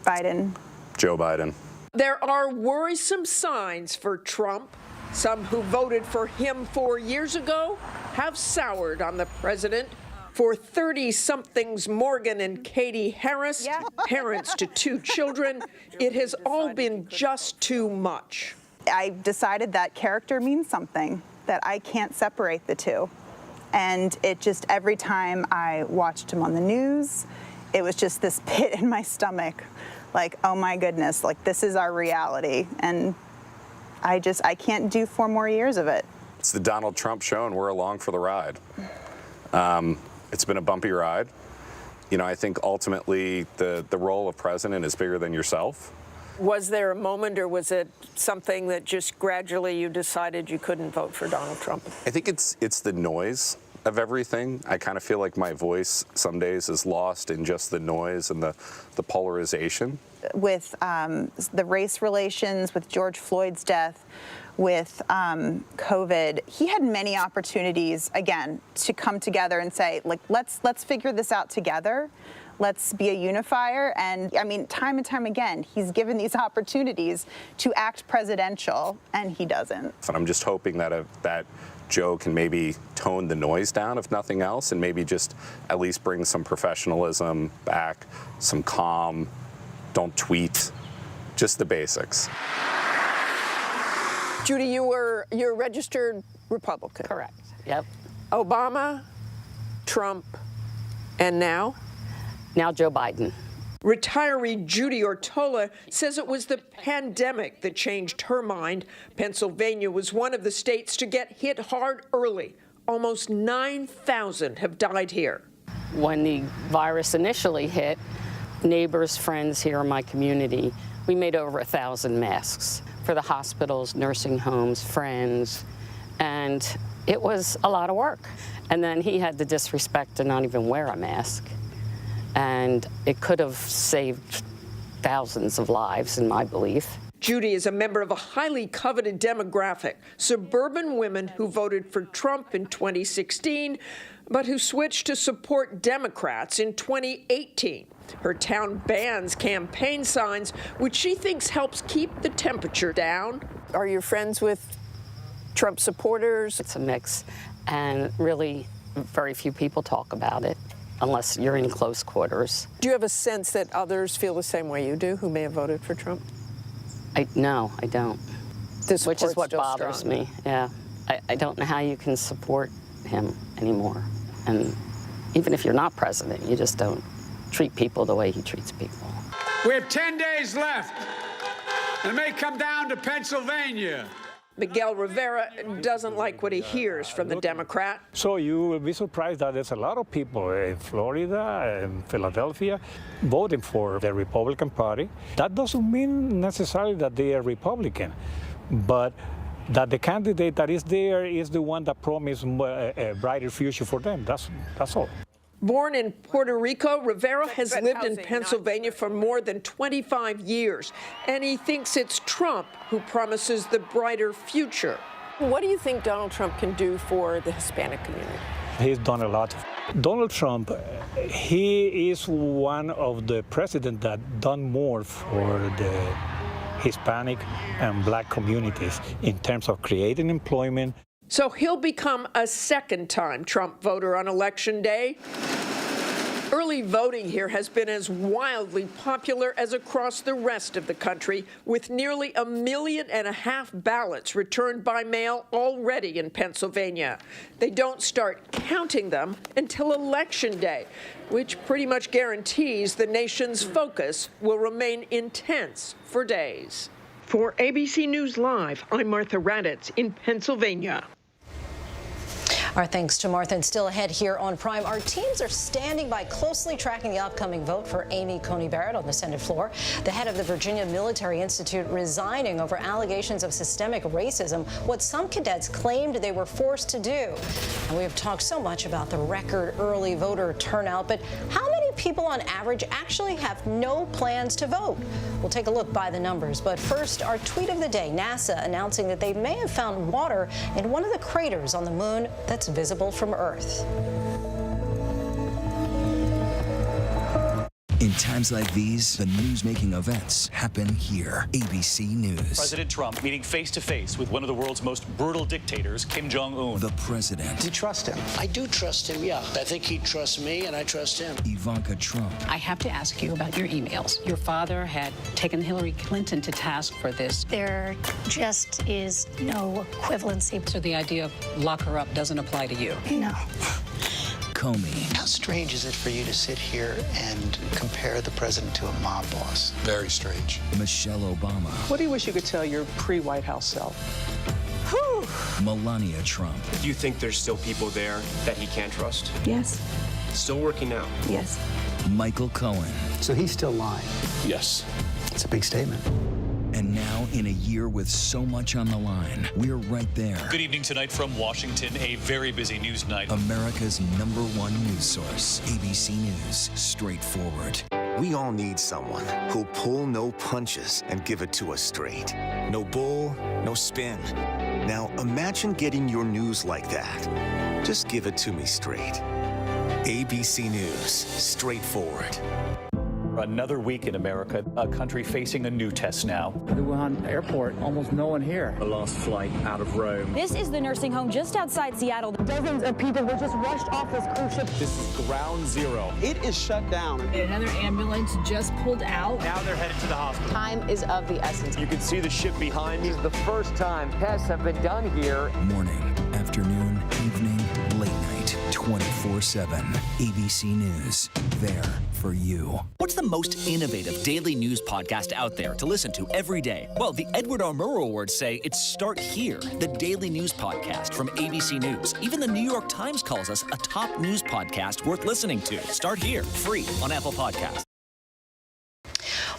Biden. Joe Biden. There are worrisome signs for Trump. Some who voted for him 4 years ago have soured on the president. For 30-somethings Morgan and Katie Harris, parents to 2 children, it has all been just too much. I decided that character means something, that I can't separate the two. And it just, every time I watched him on the news, it was just this pit in my stomach. Like, oh my goodness, like this is our reality. And I can't do 4 more years of it. It's the Donald Trump show, and we're along for the ride. It's been a bumpy ride. You know, I think ultimately the role of president is bigger than yourself. Was there a moment, or was it something that just gradually you decided you couldn't vote for Donald Trump? I think it's the noise of everything. I kind of feel like my voice some days is lost in just the noise and the polarization. With the race relations, with George Floyd's death, with COVID, he had many opportunities, again, to come together and say, like, let's figure this out together. Let's be a unifier. And I mean, time and time again, he's given these opportunities to act presidential, and he doesn't. And I'm just hoping that that Joe can maybe tone the noise down, if nothing else, and maybe just at least bring some professionalism back, some calm, don't tweet, just the basics. Judy, you're a registered Republican. Correct. Yep. Obama, Trump, and now? Now Joe Biden. Retiree Judy Ortola says it was the pandemic that changed her mind. Pennsylvania was one of the states to get hit hard early. Almost 9,000 have died here. When the virus initially hit, neighbors, friends here in my community, we made over 1,000 masks for the hospitals, nursing homes, friends, and it was a lot of work. And then he had the disrespect to not even wear a mask. And it could have saved thousands of lives, in my belief. Judy is a member of a highly coveted demographic, suburban women who voted for Trump in 2016, but who switched to support Democrats in 2018. Her town bans campaign signs, which she thinks helps keep the temperature down. Are you friends with Trump supporters? It's a mix, and really very few people talk about it, unless you're in close quarters. Do you have a sense that others feel the same way you do, who may have voted for Trump? No, I don't. Which is what bothers me, yeah. I don't know how you can support him anymore. And even if you're not president, you just don't treat people the way he treats people. We have 10 days left, and it may come down to Pennsylvania. Miguel Rivera doesn't like what he hears from the Democrat. So you will be surprised that there's a lot of people in Florida and Philadelphia voting for the Republican Party. That doesn't mean necessarily that they are Republican, but that the candidate that is there is the one that promises a brighter future for them. That's all. Born in Puerto Rico, Rivera has lived in Pennsylvania for more than 25 years, and he thinks it's Trump who promises the brighter future. What do you think Donald Trump can do for the Hispanic community? He's done a lot. Donald Trump, he is one of the presidents that done more for the Hispanic and Black communities in terms of creating employment. So he'll become a second-time Trump voter on Election Day. Early voting here has been as wildly popular as across the rest of the country, with nearly 1.5 million ballots returned by mail already in Pennsylvania. They don't start counting them until Election Day, which pretty much guarantees the nation's focus will remain intense for days. For ABC News Live, I'm Martha Raddatz in Pennsylvania. Our thanks to Martha. And still ahead here on Prime, our teams are standing by closely tracking the upcoming vote for Amy Coney Barrett on the Senate floor. The head of the Virginia Military Institute resigning over allegations of systemic racism, what some cadets claimed they were forced to do. And we have talked so much about the record early voter turnout, but how many people on average actually have no plans to vote? We'll take a look by the numbers. But first, our tweet of the day, NASA announcing that they may have found water in one of the craters on the moon that's visible from Earth. In times like these, the news-making events happen here. ABC News. President Trump meeting face-to-face with one of the world's most brutal dictators, Kim Jong-un. The president. Do you trust him? I do trust him, yeah. I think he trusts me, and I trust him. Ivanka Trump. I have to ask you about your emails. Your father had taken Hillary Clinton to task for this. There just is no equivalency. So the idea of lock her up doesn't apply to you? No. Comey. How strange is it for you to sit here and compare the president to a mob boss? Very strange. Michelle Obama. What do you wish you could tell your pre-White House self? Melania Trump. Do you think there's still people there that he can't trust? Yes. Still working out? Yes. Michael Cohen. So he's still lying? Yes. It's a big statement. And now, in a year with so much on the line, we're right there. Good evening tonight from Washington, a very busy news night. America's #1 news source, ABC News, straightforward. We all need someone who'll pull no punches and give it to us straight. No bull, no spin. Now imagine getting your news like that. Just give it to me straight. ABC News, straightforward. Another week in America, a country facing a new test now. The Wuhan airport, almost no one here. The last flight out of Rome. This is the nursing home just outside Seattle. Dozens of people were just rushed off this cruise ship. This is ground zero. It is shut down. Another ambulance just pulled out. Now they're headed to the hospital. Time is of the essence. You can see the ship behind me. This is the first time tests have been done here. Morning, afternoon, evening, late night, 24/7. ABC News, there for you. What's the most innovative daily news podcast out there to listen to every day? Well, the Edward R. Murrow Awards say it's Start Here, the daily news podcast from ABC News. Even the New York Times calls us a top news podcast worth listening to. Start Here, free on Apple Podcasts.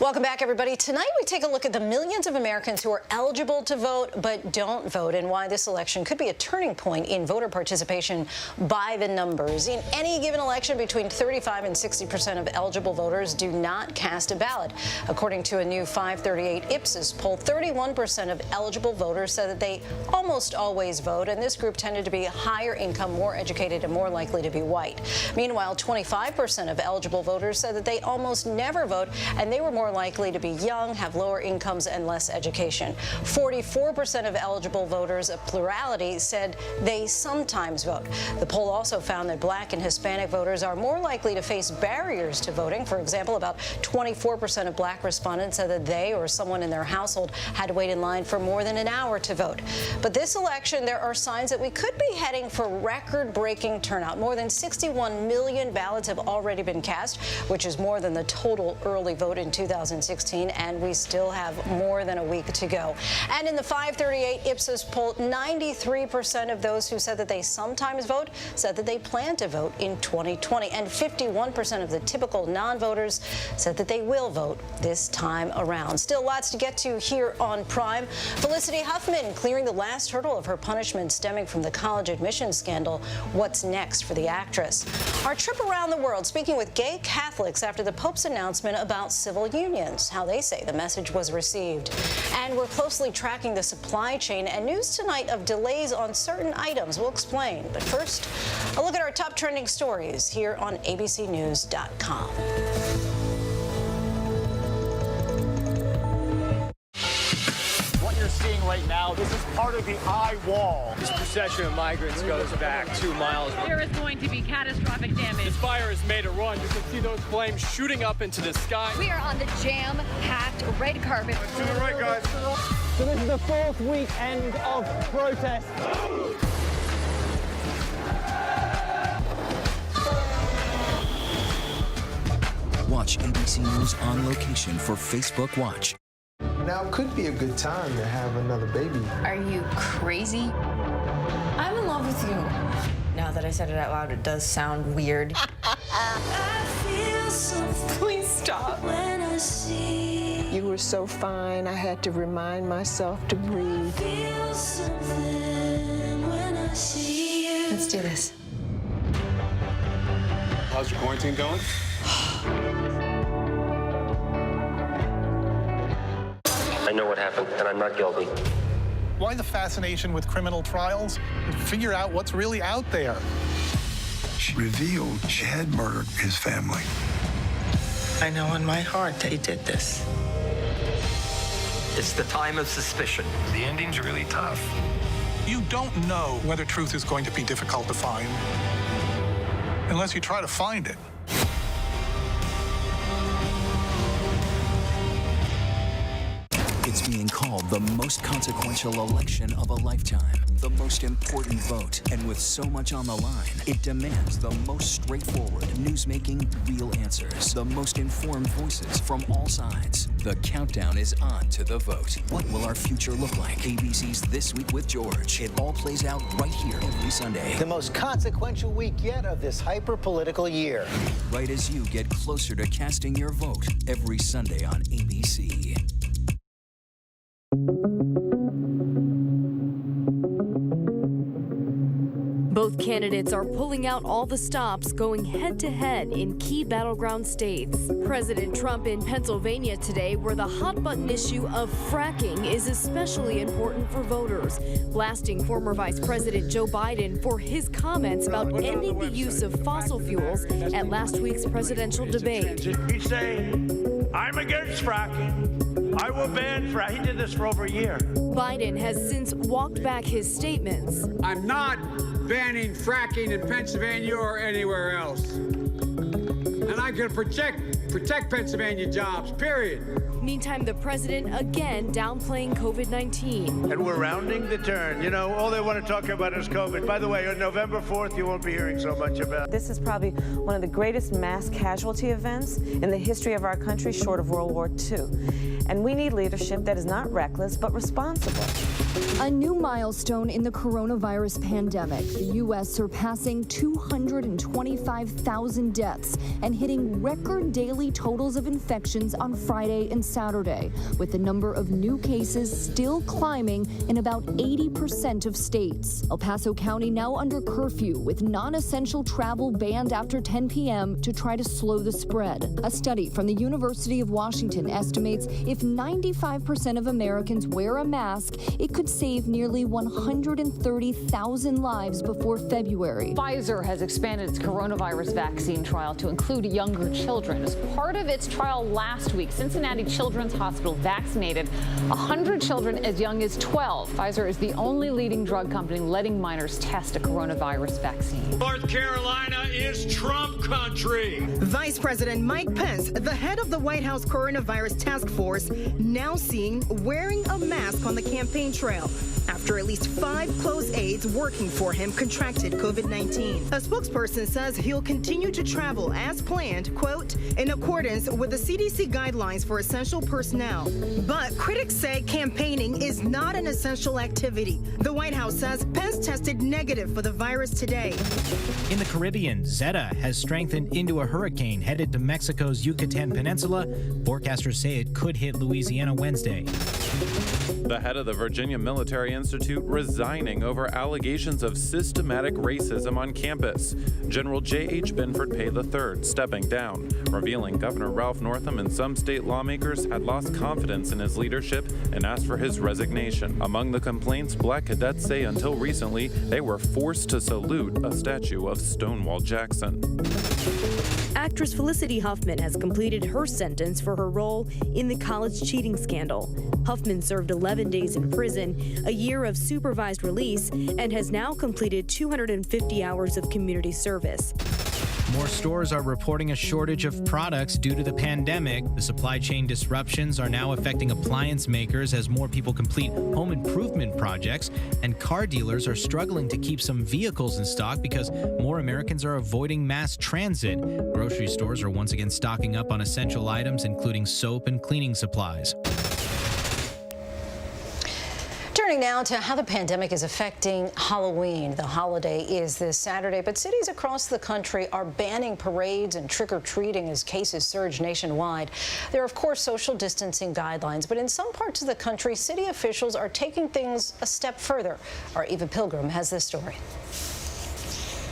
Welcome back, everybody. Tonight, we take a look at the millions of Americans who are eligible to vote but don't vote, and why this election could be a turning point in voter participation by the numbers. In any given election, between 35 and 60% of eligible voters do not cast a ballot. According to a new 538 Ipsos poll, 31% of eligible voters said that they almost always vote, and this group tended to be higher income, more educated, and more likely to be white. Meanwhile, 25% of eligible voters said that they almost never vote, and they were more likely to be young, have lower incomes, and less education. 44% of eligible voters, a plurality, said they sometimes vote. The poll also found that Black and Hispanic voters are more likely to face barriers to voting. For example, about 24% of Black respondents said that they or someone in their household had to wait in line for more than an hour to vote. But this election, there are signs that we could be heading for record-breaking turnout. More than 61 million ballots have already been cast, which is more than the total early vote in 2016, and we still have more than a week to go. And in the 538 Ipsos poll, 93% of those who said that they sometimes vote said that they plan to vote in 2020, and 51% of the typical non-voters said that they will vote this time around. Still lots to get to here on Prime. Felicity Huffman clearing the last hurdle of her punishment stemming from the college admissions scandal. What's next for the actress? Our trip around the world, speaking with gay Catholics after the Pope's announcement about civil unions, how they say the message was received. And we're closely tracking the supply chain, and news tonight of delays on certain items. We'll explain. But first, a look at our top trending stories here on abcnews.com. What you're seeing right now, this is part of the eye wall. This procession of migrants goes back 2 miles. There is going to be catastrophic damage. This fire has made a run. You can see those flames shooting up into the sky. We are on the jam-packed red carpet. To the right, guys. So this is the 4th weekend of protest. Watch ABC News on location for Facebook Watch. Now could be a good time to have another baby. Are you crazy? I'm in love with you. Now that I said it out loud, it does sound weird. Please stop. You were so fine, I had to remind myself to breathe. Let's do this. How's your quarantine going? I know what happened, and I'm not guilty. Why the fascination with criminal trials? Figure out what's really out there. She revealed she had murdered his family. I know in my heart that he did this. It's the time of suspicion. The ending's really tough. You don't know whether truth is going to be difficult to find unless you try to find it. It's being called the most consequential election of a lifetime, the most important vote. And with so much on the line, it demands the most straightforward, newsmaking, real answers, the most informed voices from all sides. The countdown is on to the vote. What will our future look like? ABC's This Week with George. It all plays out right here every Sunday. The most consequential week yet of this hyper-political year. Right as you get closer to casting your vote every Sunday on ABC. Both candidates are pulling out all the stops, going head-to-head in key battleground states. President Trump in Pennsylvania today, where the hot-button issue of fracking is especially important for voters, blasting former Vice President Joe Biden for his comments about ending the use of fossil fuels at last week's presidential debate. He's saying, I'm against fracking. I will ban fracking. He did this for over a year. Biden has since walked back his statements. I'm not banning fracking in Pennsylvania or anywhere else. And I'm going to protect Pennsylvania jobs, period. Meantime, the president again downplaying COVID-19. And we're rounding the turn. You know, all they want to talk about is COVID. By the way, on November 4th, you won't be hearing so much about it. This is probably one of the greatest mass casualty events in the history of our country, short of World War II. And we need leadership that is not reckless, but responsible. A new milestone in the coronavirus pandemic. The U.S. surpassing 225,000 deaths and hitting record daily totals of infections on Friday and Saturday, with the number of new cases still climbing in about 80% of states. El Paso County now under curfew, with non-essential travel banned after 10 p.m. to try to slow the spread. A study from the University of Washington estimates if 95% of Americans wear a mask, it could save nearly 130,000 lives before February. Pfizer has expanded its coronavirus vaccine trial to include younger children. As part of its trial last week, Cincinnati Children's Hospital vaccinated 100 children as young as 12. Pfizer is the only leading drug company letting minors test a coronavirus vaccine. North Carolina is Trump country. Vice President Mike Pence, the head of the White House coronavirus task force, now seen wearing a mask on the campaign trail after at least 5 close aides working for him contracted COVID-19. A spokesperson says he'll continue to travel as planned, quote, in accordance with the CDC guidelines for essential personnel. But critics say campaigning is not an essential activity. The White House says Pence tested negative for the virus today. In the Caribbean, Zeta has strengthened into a hurricane headed to Mexico's Yucatan Peninsula. Forecasters say it could hit Louisiana Wednesday. The head of the Virginia Military Institute resigning over allegations of systematic racism on campus. General J.H. Binford Pay III stepping down, revealing Governor Ralph Northam and some state lawmakers had lost confidence in his leadership and asked for his resignation. Among the complaints, black cadets say until recently they were forced to salute a statue of Stonewall Jackson. Actress Felicity Huffman has completed her sentence for her role in the college cheating scandal. Huffman served 11 days in prison, a year of supervised release, and has now completed 250 hours of community service. More stores are reporting a shortage of products due to the pandemic. The supply chain disruptions are now affecting appliance makers as more people complete home improvement projects, and car dealers are struggling to keep some vehicles in stock because more Americans are avoiding mass transit. Grocery stores are once again stocking up on essential items, including soap and cleaning supplies. Turning now to how the pandemic is affecting Halloween. The holiday is this Saturday, but cities across the country are banning parades and trick-or-treating as cases surge nationwide. There are, of course, social distancing guidelines, but in some parts of the country, city officials are taking things a step further. Our Eva Pilgrim has this story.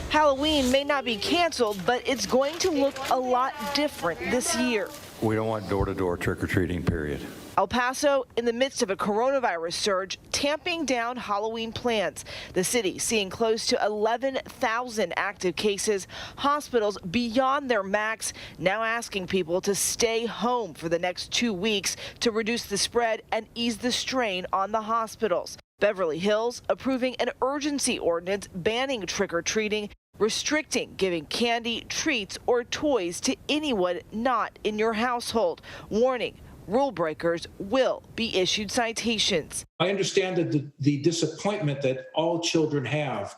Halloween may not be canceled, but it's going to look a lot different this year. We don't want door-to-door trick-or-treating, period. El Paso, in the midst of a coronavirus surge, tamping down Halloween plans. The city seeing close to 11,000 active cases, hospitals beyond their max, now asking people to stay home for the next 2 weeks to reduce the spread and ease the strain on the hospitals. Beverly Hills approving an urgency ordinance banning trick-or-treating, restricting giving candy, treats, or toys to anyone not in your household, warning Rule breakers will be issued citations. I understand the disappointment that all children have,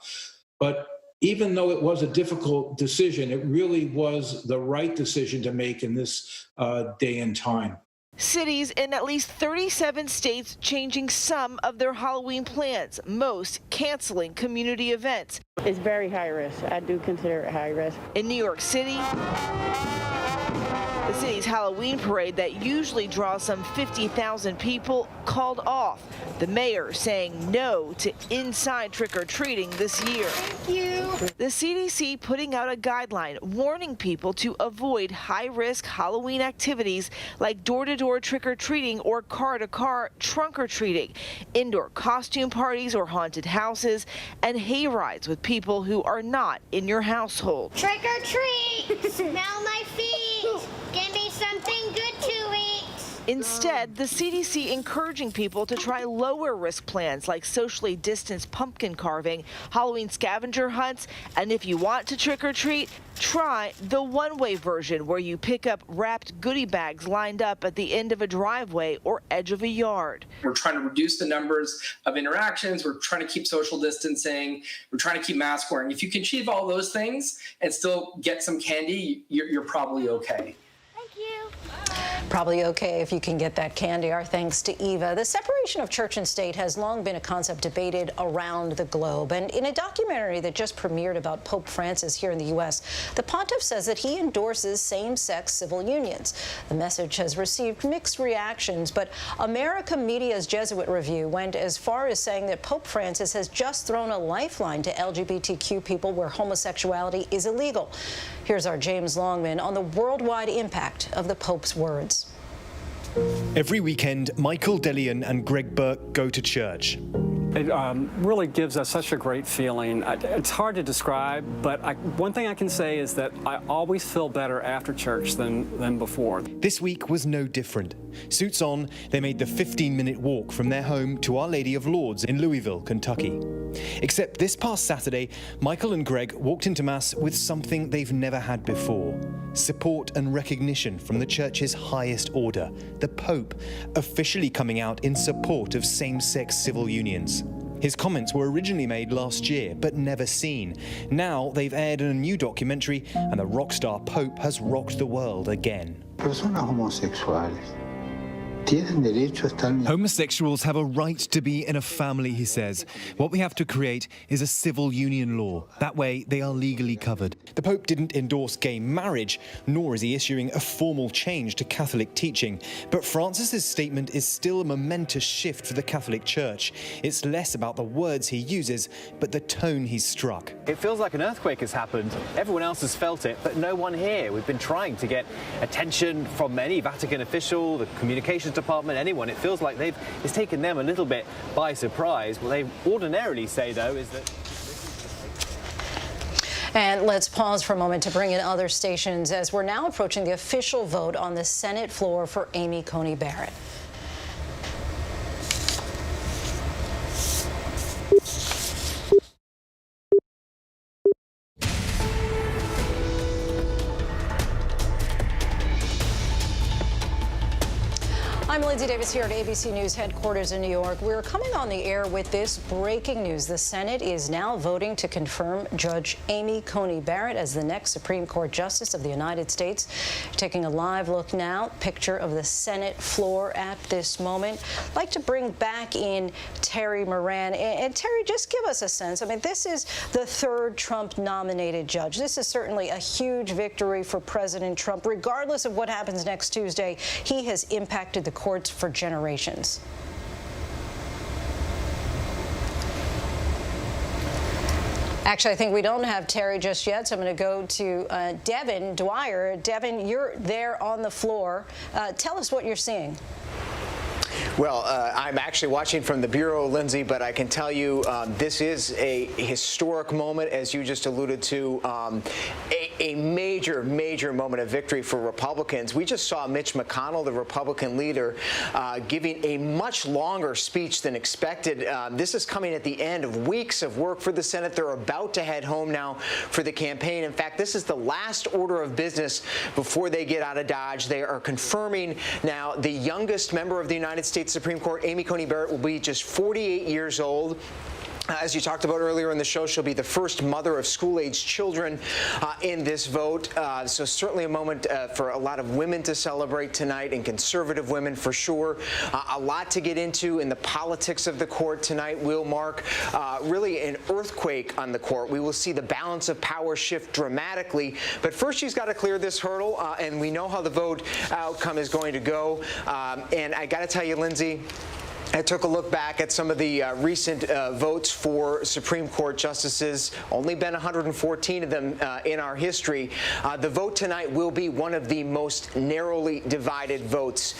but even though it was a difficult decision, it really was the right decision to make in this day and time. Cities in at least 37 states changing some of their Halloween plans, most canceling community events. It's very high risk. I do consider it high risk. In New York City, the city's Halloween parade that usually draws some 50,000 people called off. The mayor saying no to inside trick-or-treating this year. Thank you. The CDC putting out a guideline warning people to avoid high-risk Halloween activities like door-to-door trick-or-treating or car-to-car trunk-or-treating, indoor costume parties or haunted houses, and hay rides with people who are not in your household. Trick or treat! Smell my feet! Give me something good to eat! Instead, the CDC encouraging people to try lower risk plans like socially distanced pumpkin carving, Halloween scavenger hunts, and if you want to trick or treat, try the one-way version where you pick up wrapped goodie bags lined up at the end of a driveway or edge of a yard. We're trying to reduce the numbers of interactions. We're trying to keep social distancing. We're trying to keep mask wearing. If you can achieve all those things and still get some candy, you're probably okay. Probably okay if you can get that candy. Our thanks to Eva. The separation of church and state has long been a concept debated around the globe. And in a documentary that just premiered about Pope Francis here in the U.S., the pontiff says that he endorses same-sex civil unions. The message has received mixed reactions, but America Media's Jesuit review went as far as saying that Pope Francis has just thrown a lifeline to LGBTQ people where homosexuality is illegal. Here's our James Longman on the worldwide impact of the Pope's words. Every weekend, Michael Delian and Greg Burke go to church. It really gives us such a great feeling. It's hard to describe, but one thing I can say is that I always feel better after church than before. This week was no different. Suits on, they made the 15-minute walk from their home to Our Lady of Lourdes in Louisville, Kentucky. Except this past Saturday, Michael and Greg walked into Mass with something they've never had before: support and recognition from the church's highest order, the Pope, officially coming out in support of same-sex civil unions. His comments were originally made last year, but never seen. Now they've aired in a new documentary, and the rock star Pope has rocked the world again. Personas homosexuales tienen derecho a estar. Homosexuals have a right to be in a family, he says. What we have to create is a civil union law. That way, they are legally covered. The Pope didn't endorse gay marriage, nor is he issuing a formal change to Catholic teaching. But Francis's statement is still a momentous shift for the Catholic Church. It's less about the words he uses, but the tone he's struck. It feels like an earthquake has happened. Everyone else has felt it, but no one here. We've been trying to get attention from any Vatican official, the communications department, anyone. It feels like it's taken them a little bit by surprise. What they ordinarily say, though, is that... And let's pause for a moment to bring in other stations as we're now approaching the official vote on the Senate floor for Amy Coney Barrett. I'm Lindsay Davis here at ABC News headquarters in New York. We're coming on the air with this breaking news. The Senate is now voting to confirm Judge Amy Coney Barrett as the next Supreme Court Justice of the United States. Taking a live look now, picture of the Senate floor at this moment. I'd like to bring back in Terry Moran. And Terry, just give us a sense. I mean, this is the third Trump-nominated judge. This is certainly a huge victory for President Trump. Regardless of what happens next Tuesday, he has impacted the courts for generations. Actually, I think we don't have Terry just yet, so I'm going to go to Devin Dwyer. Devin, you're there on the floor. Tell us what you're seeing. Well, I'm actually watching from the Bureau, Lindsay, but I can tell you this is a historic moment, as you just alluded to. a major, major moment of victory for Republicans. We just saw Mitch McConnell, the Republican leader, giving a much longer speech than expected. This is coming at the end of weeks of work for the Senate. They're about to head home now for the campaign. In fact, this is the last order of business before they get out of Dodge. They are confirming now the youngest member of the United States Supreme Court, Amy Coney Barrett, will be just 48 years old. As you talked about earlier in the show, she'll be the first mother of school-aged children in this vote. So certainly a moment for a lot of women to celebrate tonight, and conservative women for sure. A lot to get into in the politics of the court tonight will mark really an earthquake on the court. We will see the balance of power shift dramatically. But first, she's got to clear this hurdle, and we know how the vote outcome is going to go. And I got to tell you, Lindsay, I took a look back at some of the recent votes for Supreme Court justices. Only been 114 of them in our history. The vote tonight will be one of the most narrowly divided votes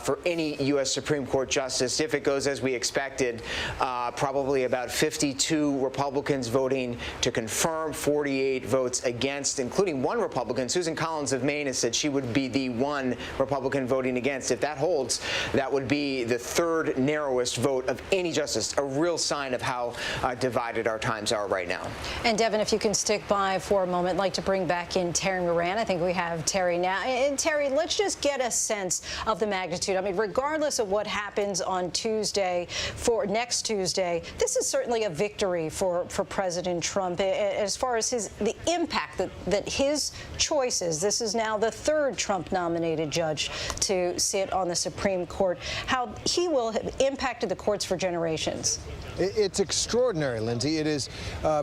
for any U.S. Supreme Court justice. If it goes as we expected, probably about 52 Republicans voting to confirm, 48 votes against, including one Republican. Susan Collins of Maine has said she would be the one Republican voting against. If that holds, that would be the third narrowest vote of any justice, a real sign of how divided our times are right now. And Devin, if you can stick by for a moment, I'd like to bring back in Terry Moran. I think we have Terry now. And Terry, let's just get a sense of the magnitude. I mean, regardless of what happens on Tuesday, for next Tuesday, this is certainly a victory for President Trump as far as the impact that his choices, this is now the third Trump-nominated judge to sit on the Supreme Court, how he will have impacted the courts for generations. It's extraordinary, Lindsay. It is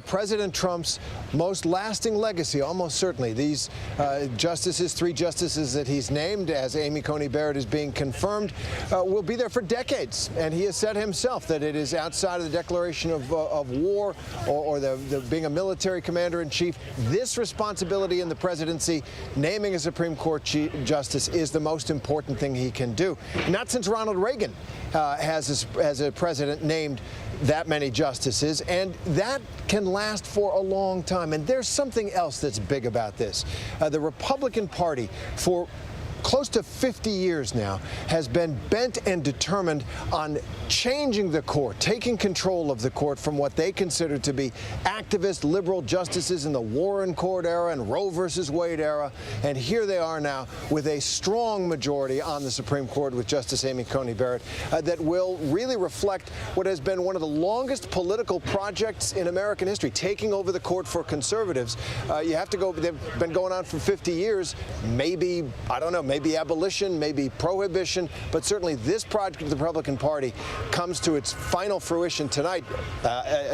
President Trump's most lasting legacy, almost certainly. These justices, 3 justices that he's named, as Amy Coney Barrett is being confirmed, will be there for decades. And he has said himself that it is outside of the declaration of war or the being a military commander-in-chief. This responsibility in the presidency, naming a Supreme Court justice, is the most important thing he can do. Not since Ronald Reagan has, as a president, named that many justices, and that can last for a long time. And there's something else that's big about this. The Republican Party, for close to 50 years now, has been bent and determined on changing the court, taking control of the court from what they consider to be activist liberal justices in the Warren Court era and Roe versus Wade era. And here they are now with a strong majority on the Supreme Court with Justice Amy Coney Barrett that will really reflect what has been one of the longest political projects in American history, taking over the court for conservatives. You have to go, they've been going on for 50 years, maybe, I don't know, maybe abolition, maybe prohibition, but certainly this project of the Republican Party comes to its final fruition tonight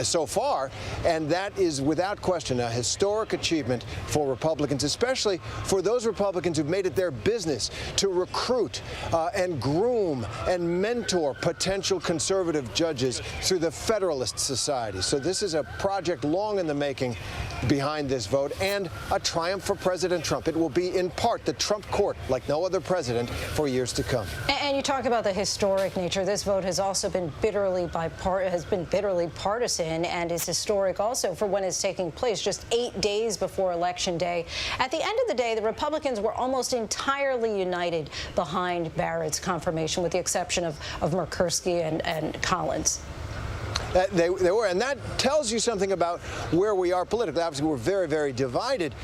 so far, and that is without question a historic achievement for Republicans, especially for those Republicans who've made it their business to recruit and groom and mentor potential conservative judges through the Federalist Society. So this is a project long in the making behind this vote, and a triumph for President Trump. It will be in part the Trump court like no other president for years to come. And you talk about the historic nature. This vote has also been bitterly partisan, and is historic also for when it's taking place just 8 days before Election Day. At the end of the day, the Republicans were almost entirely united behind Barrett's confirmation, with the exception of Murkowski and Collins. They were, and that tells you something about where we are politically. Obviously, we're very, very divided,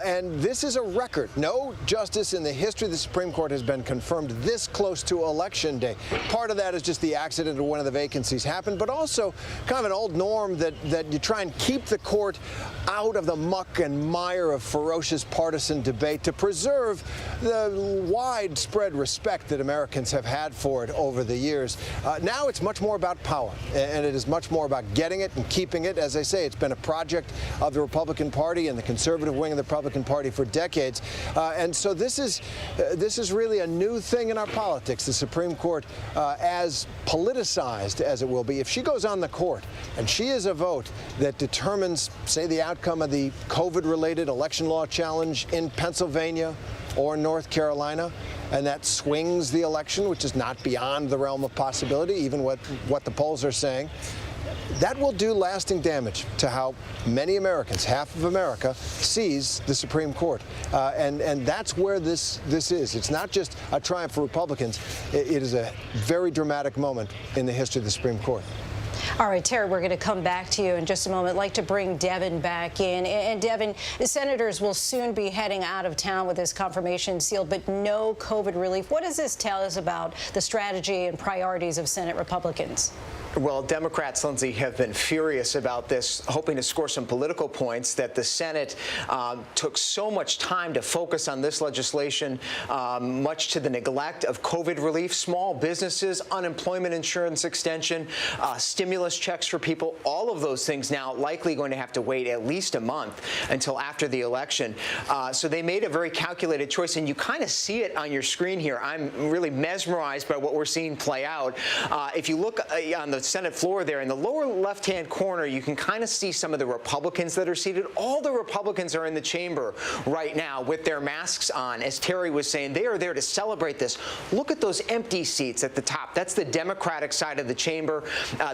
and this is a record. No justice in the history of the Supreme Court has been confirmed this close to Election Day. Part of that is just the accident of one of the vacancies happened, but also kind of an old norm that you try and keep the court out of the muck and mire of ferocious partisan debate to preserve the widespread respect that Americans have had for it over the years. Now it's much more about power, and it is much more about getting it and keeping it. As I say, it's been a project of the Republican Party and the conservative wing of the Republican Party for decades. And so this is really a new thing in our politics, the Supreme Court, as politicized as it will be. If she goes on the court and she is a vote that determines, say, the outcome of the COVID-related election law challenge in Pennsylvania or North Carolina, and that swings the election, which is not beyond the realm of possibility, even what the polls are saying, that will do lasting damage to how many Americans, half of America, sees the Supreme Court. And that's where this is. It's not just a triumph for Republicans. It is a very dramatic moment in the history of the Supreme Court. All right, Terry, we're going to come back to you in just a moment. I'd like to bring Devin back in. And Devin, the senators will soon be heading out of town with this confirmation seal, but no COVID relief. What does this tell us about the strategy and priorities of Senate Republicans? Well, Democrats, Lindsay, have been furious about this, hoping to score some political points, that the Senate took so much time to focus on this legislation, much to the neglect of COVID relief, small businesses, unemployment insurance extension, stimulus checks for people. All of those things now likely going to have to wait at least a month until after the election. So they made a very calculated choice, and you kind of see it on your screen here. I'm really mesmerized by what we're seeing play out. If you look on the Senate floor there, in the lower left-hand corner, you can kind of see some of the Republicans that are seated. All the Republicans are in the chamber right now with their masks on. As Terry was saying, they are there to celebrate this. Look at those empty seats at the top. That's the Democratic side of the chamber.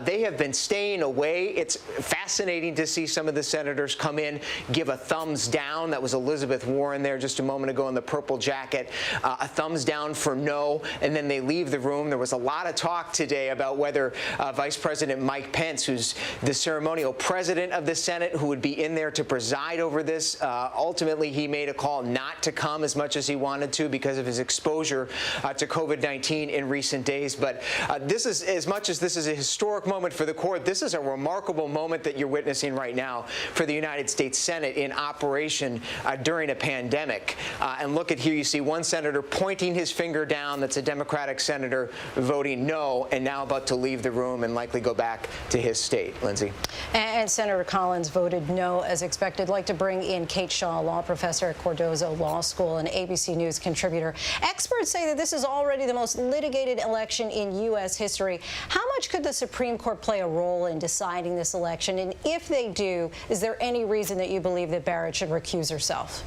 They have been staying away. It's fascinating to see some of the senators come in, give a thumbs down. That was Elizabeth Warren there just a moment ago in the purple jacket. A thumbs down for no, and then they leave the room. There was a lot of talk today about whether Vice President Mike Pence, who's the ceremonial president of the Senate, who would be in there to preside over this. Ultimately, he made a call not to come as much as he wanted to because of his exposure to COVID-19 in recent days. But this is, as much as this is a historic moment for the court, this is a remarkable moment that you're witnessing right now for the United States Senate in operation during a pandemic. And look at here, you see one senator pointing his finger down. That's a Democratic senator voting no, and now about to leave the room and likely go back to his state. Lindsay. And Senator Collins voted no as expected. I'd like to bring in Kate Shaw, law professor at Cardozo Law School and ABC News contributor. Experts say that this is already the most litigated election in U.S. history. How much could the Supreme Court play a role in deciding this election? And if they do, is there any reason that you believe that Barrett should recuse herself?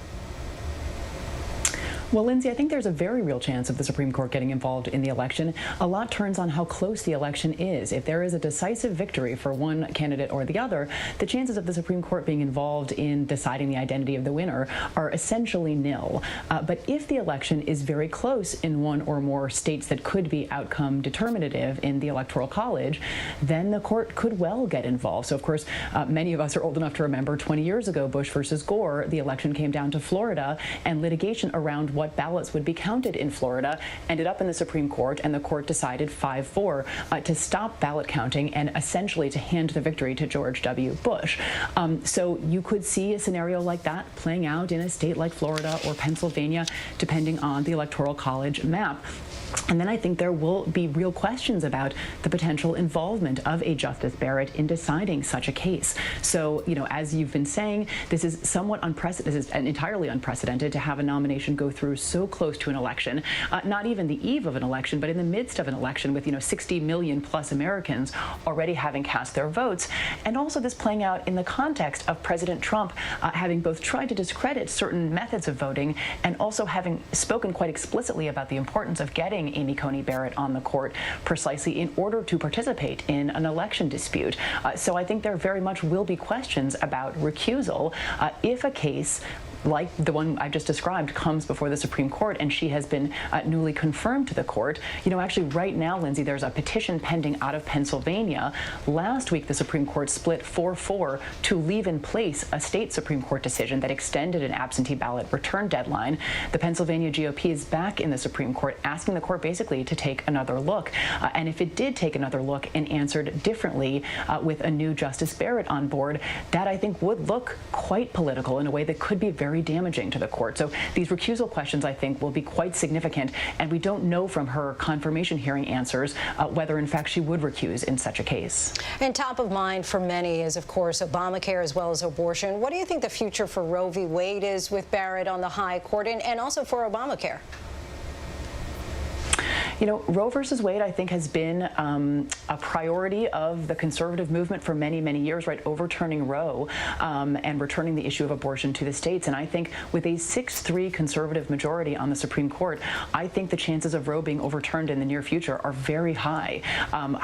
Well, Lindsay, I think there's a very real chance of the Supreme Court getting involved in the election. A lot turns on how close the election is. If there is a decisive victory for one candidate or the other, the chances of the Supreme Court being involved in deciding the identity of the winner are essentially nil. But if the election is very close in one or more states that could be outcome determinative in the Electoral College, then the court could well get involved. So, of course, many of us are old enough to remember 20 years ago, Bush versus Gore, the election came down to Florida, and litigation around what ballots would be counted in Florida ended up in the Supreme Court, and the court decided 5-4 to stop ballot counting and essentially to hand the victory to George W. Bush. So you could see a scenario like that playing out in a state like Florida or Pennsylvania, depending on the Electoral College map. And then I think there will be real questions about the potential involvement of a Justice Barrett in deciding such a case. So, you know, as you've been saying, this is somewhat unprecedented, this is entirely unprecedented to have a nomination go through so close to an election, not even the eve of an election, but in the midst of an election with, 60 million plus Americans already having cast their votes. And also this playing out in the context of President Trump having both tried to discredit certain methods of voting and also having spoken quite explicitly about the importance of getting Amy Coney Barrett on the court precisely in order to participate in an election dispute. So I think there very much will be questions about recusal if a case like the one I just described comes before the Supreme Court and she has been newly confirmed to the court. Actually right now, Lindsay, there's a petition pending out of Pennsylvania. Last week, the Supreme Court split 4-4 to leave in place a state Supreme Court decision that extended an absentee ballot return deadline. The Pennsylvania GOP is back in the Supreme Court asking the court basically to take another look. And if it did take another look and answered differently with a new Justice Barrett on board, that I think would look quite political in a way that could be very damaging to the court. So these recusal questions, I think, will be quite significant, and we don't know from her confirmation hearing answers whether, in fact, she would recuse in such a case. And top of mind for many is, of course, Obamacare as well as abortion. What do you think the future for Roe v. Wade is with Barrett on the high court and also for Obamacare? You know, Roe versus Wade, I think, has been a priority of the conservative movement for many, many years, right? Overturning Roe and returning the issue of abortion to the states. And I think with a 6-3 conservative majority on the Supreme Court, I think the chances of Roe being overturned in the near future are very high.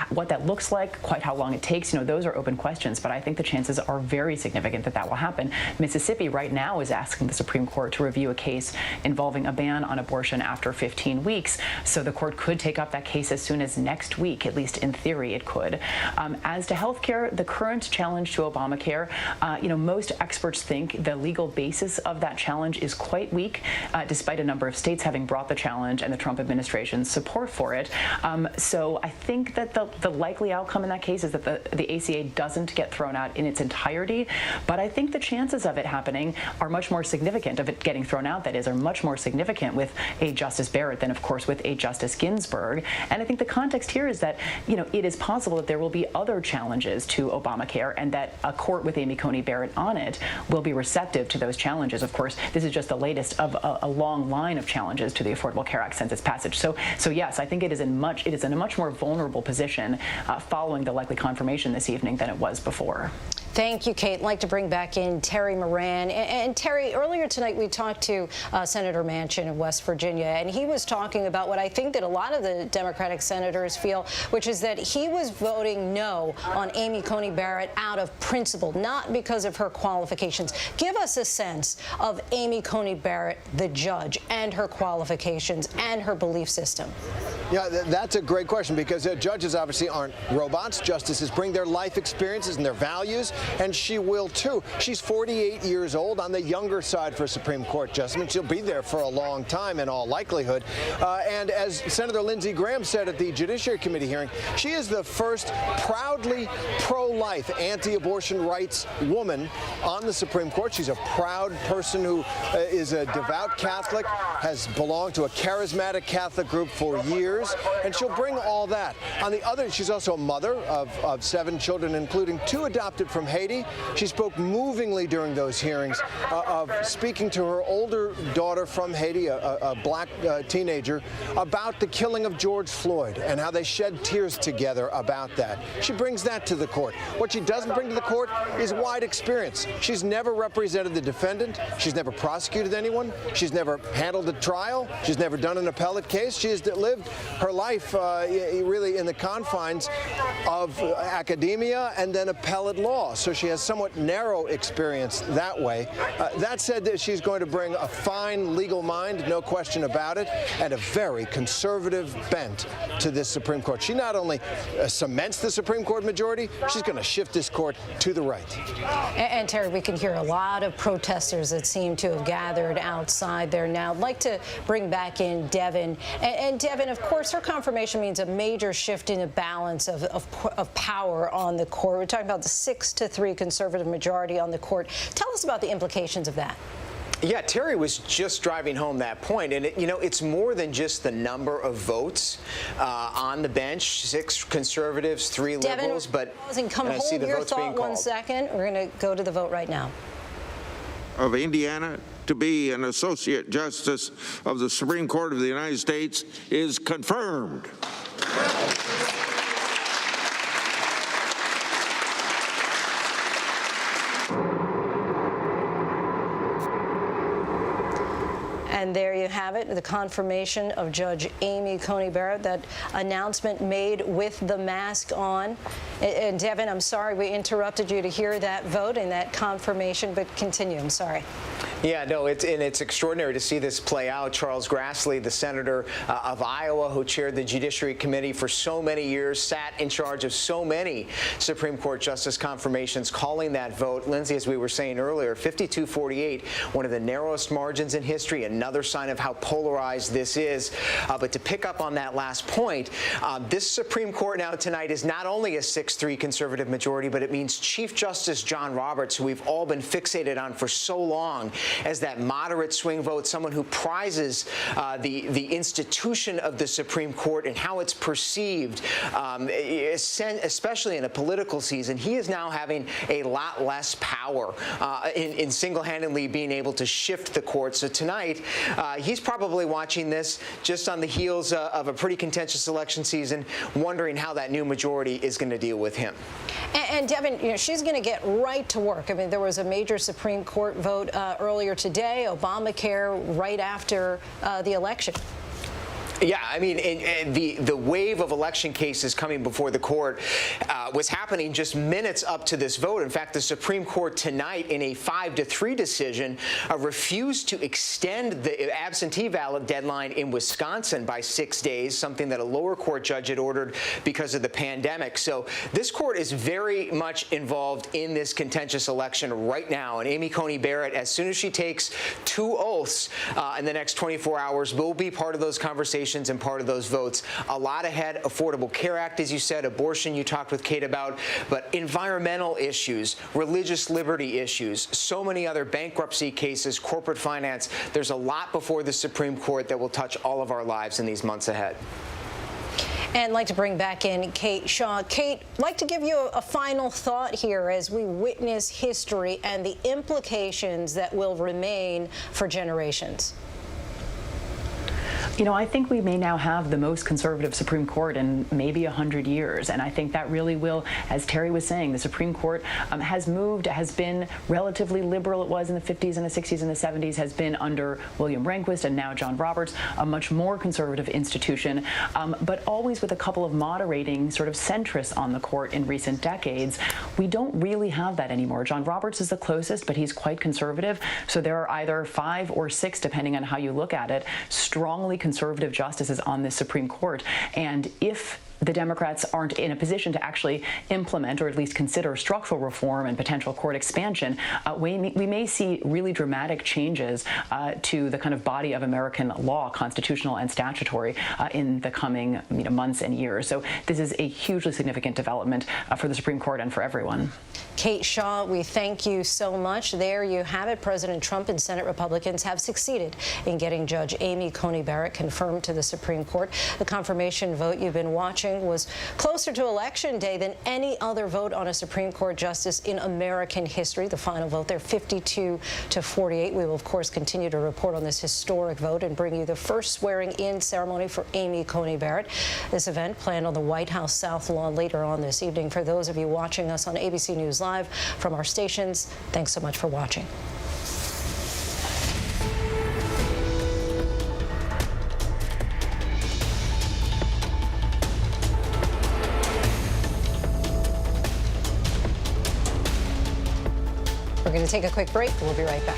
What that looks like, quite how long it takes, you know, those are open questions, but I think the chances are very significant that that will happen. Mississippi right now is asking the Supreme Court to review a case involving a ban on abortion after 15 weeks. So the court could take up that case as soon as next week, at least in theory it could. As to health care, the current challenge to Obamacare, you know, most experts think the legal basis of that challenge is quite weak, despite a number of states having brought the challenge and the Trump administration's support for it. So I think that the likely outcome in that case is that the ACA doesn't get thrown out in its entirety, but I think the chances of it happening are much more significant, of it getting thrown out, that is, are much more significant with a Justice Barrett than, of course, with a Justice Ginsburg. And I think the context here is that, you know, it is possible that there will be other challenges to Obamacare and that a court with Amy Coney Barrett on it will be receptive to those challenges. Of course, this is just the latest of a long line of challenges to the Affordable Care Act since its passage. So yes, I think it is in a much more vulnerable position following the likely confirmation this evening than it was before. Thank you, Kate. I'd like to bring back in Terry Moran. And Terry, earlier tonight we talked to Senator Manchin of West Virginia, and he was talking about what I think that a lot of the Democratic senators feel, which is that he was voting no on Amy Coney Barrett out of principle, not because of her qualifications. Give us a sense of Amy Coney Barrett, the judge, and her qualifications and her belief system. Yeah, that's a great question, because judges obviously aren't robots. Justices bring their life experiences and their values, and she will too. She's 48 years old, on the younger side for a Supreme Court justice. I mean, she'll be there for a long time in all likelihood. And as Senator Lindsey Graham said at the Judiciary Committee hearing, she is the first proudly pro-life, anti-abortion rights woman on the Supreme Court. She's a proud person who is a devout Catholic, has belonged to a charismatic Catholic group for years, and she'll bring all that. On the other, she's also a mother of 7 children, including 2 adopted from Haiti. She spoke movingly during those hearings of speaking to her older daughter from Haiti, a black teenager, about the killing of George Floyd and how they shed tears together about that. She brings that to the court. What she doesn't bring to the court is wide experience. She's never represented the defendant. She's never prosecuted anyone. She's never handled a trial. She's never done an appellate case. She has lived her life really in the confines of academia and then appellate law. So she has somewhat narrow experience that way. That said, she's going to bring a fine legal mind, no question about it, and a very conservative bent to this Supreme Court. She not only cements the Supreme Court majority, she's going to shift this court to the right. And Terry, we can hear a lot of protesters that seem to have gathered outside there now. I'd like to bring back in Devin. And Devin, of course, her confirmation means a major shift in the balance of power on the court. We're talking about the 6-3 conservative majority on the court. Tell us about the implications of that. Yeah, Terry was just driving home that point, and it's more than just the number of votes on the bench. 6 conservatives, 3 liberals, but come hold your thought 1 second. We're going to go to the vote right now. Of Indiana to be an Associate Justice of the Supreme Court of the United States is confirmed. And there you have it, the confirmation of Judge Amy Coney Barrett, that announcement made with the mask on. And Devin, I'm sorry we interrupted you to hear that vote and that confirmation, but continue. I'm sorry. Yeah, no, it's extraordinary to see this play out. Charles Grassley, the senator of Iowa, who chaired the Judiciary Committee for so many years, sat in charge of so many Supreme Court justice confirmations, calling that vote. Lindsay, as we were saying earlier, 52-48, one of the narrowest margins in history, another sign of how polarized this is. But to pick up on that last point, this Supreme Court now tonight is not only a 6-3 conservative majority, but it means Chief Justice John Roberts, who we've all been fixated on for so long, as that moderate swing vote, someone who prizes the institution of the Supreme Court and how it's perceived, especially in a political season. He is now having a lot less power in single-handedly being able to shift the court. So tonight, he's probably watching this just on the heels of a pretty contentious election season, wondering how that new majority is going to deal with him. And Devin, you know, she's going to get right to work. I mean, there was a major Supreme Court vote earlier today, Obamacare, right after the election. Yeah, I mean, the wave of election cases coming before the court was happening just minutes up to this vote. In fact, the Supreme Court tonight, in a 5-3 decision, refused to extend the absentee ballot deadline in Wisconsin by 6 days, something that a lower court judge had ordered because of the pandemic. So this court is very much involved in this contentious election right now. And Amy Coney Barrett, as soon as she takes 2 oaths in the next 24 hours, will be part of those conversations and part of those votes. A lot ahead. Affordable Care Act, as you said, abortion you talked with Kate about, but environmental issues, religious liberty issues, so many other bankruptcy cases, corporate finance. There's a lot before the Supreme Court that will touch all of our lives in these months ahead. And I'd like to bring back in Kate Shaw. Kate, I'd like to give you a final thought here as we witness history and the implications that will remain for generations. You know, I think we may now have the most conservative Supreme Court in maybe 100 years. And I think that really will, as Terry was saying, the Supreme Court has been relatively liberal. It was in the 50s and the 60s and the 70s, has been under William Rehnquist and now John Roberts, a much more conservative institution, but always with a couple of moderating sort of centrists on the court in recent decades. We don't really have that anymore. John Roberts is the closest, but he's quite conservative. So there are either 5 or 6, depending on how you look at it, strongly conservative justices on this Supreme Court. And if the Democrats aren't in a position to actually implement or at least consider structural reform and potential court expansion, we may see really dramatic changes to the kind of body of American law, constitutional and statutory, in the coming months and years. So this is a hugely significant development for the Supreme Court and for everyone. Kate Shaw, we thank you so much. There you have it. President Trump and Senate Republicans have succeeded in getting Judge Amy Coney Barrett confirmed to the Supreme Court. The confirmation vote you've been watching was closer to Election Day than any other vote on a Supreme Court justice in American history. The final vote there, 52-48. We will, of course, continue to report on this historic vote and bring you the first swearing-in ceremony for Amy Coney Barrett. This event planned on the White House South Lawn later on this evening. For those of you watching us on ABC News Live from our stations, thanks so much for watching. We're going to take a quick break. We'll be right back.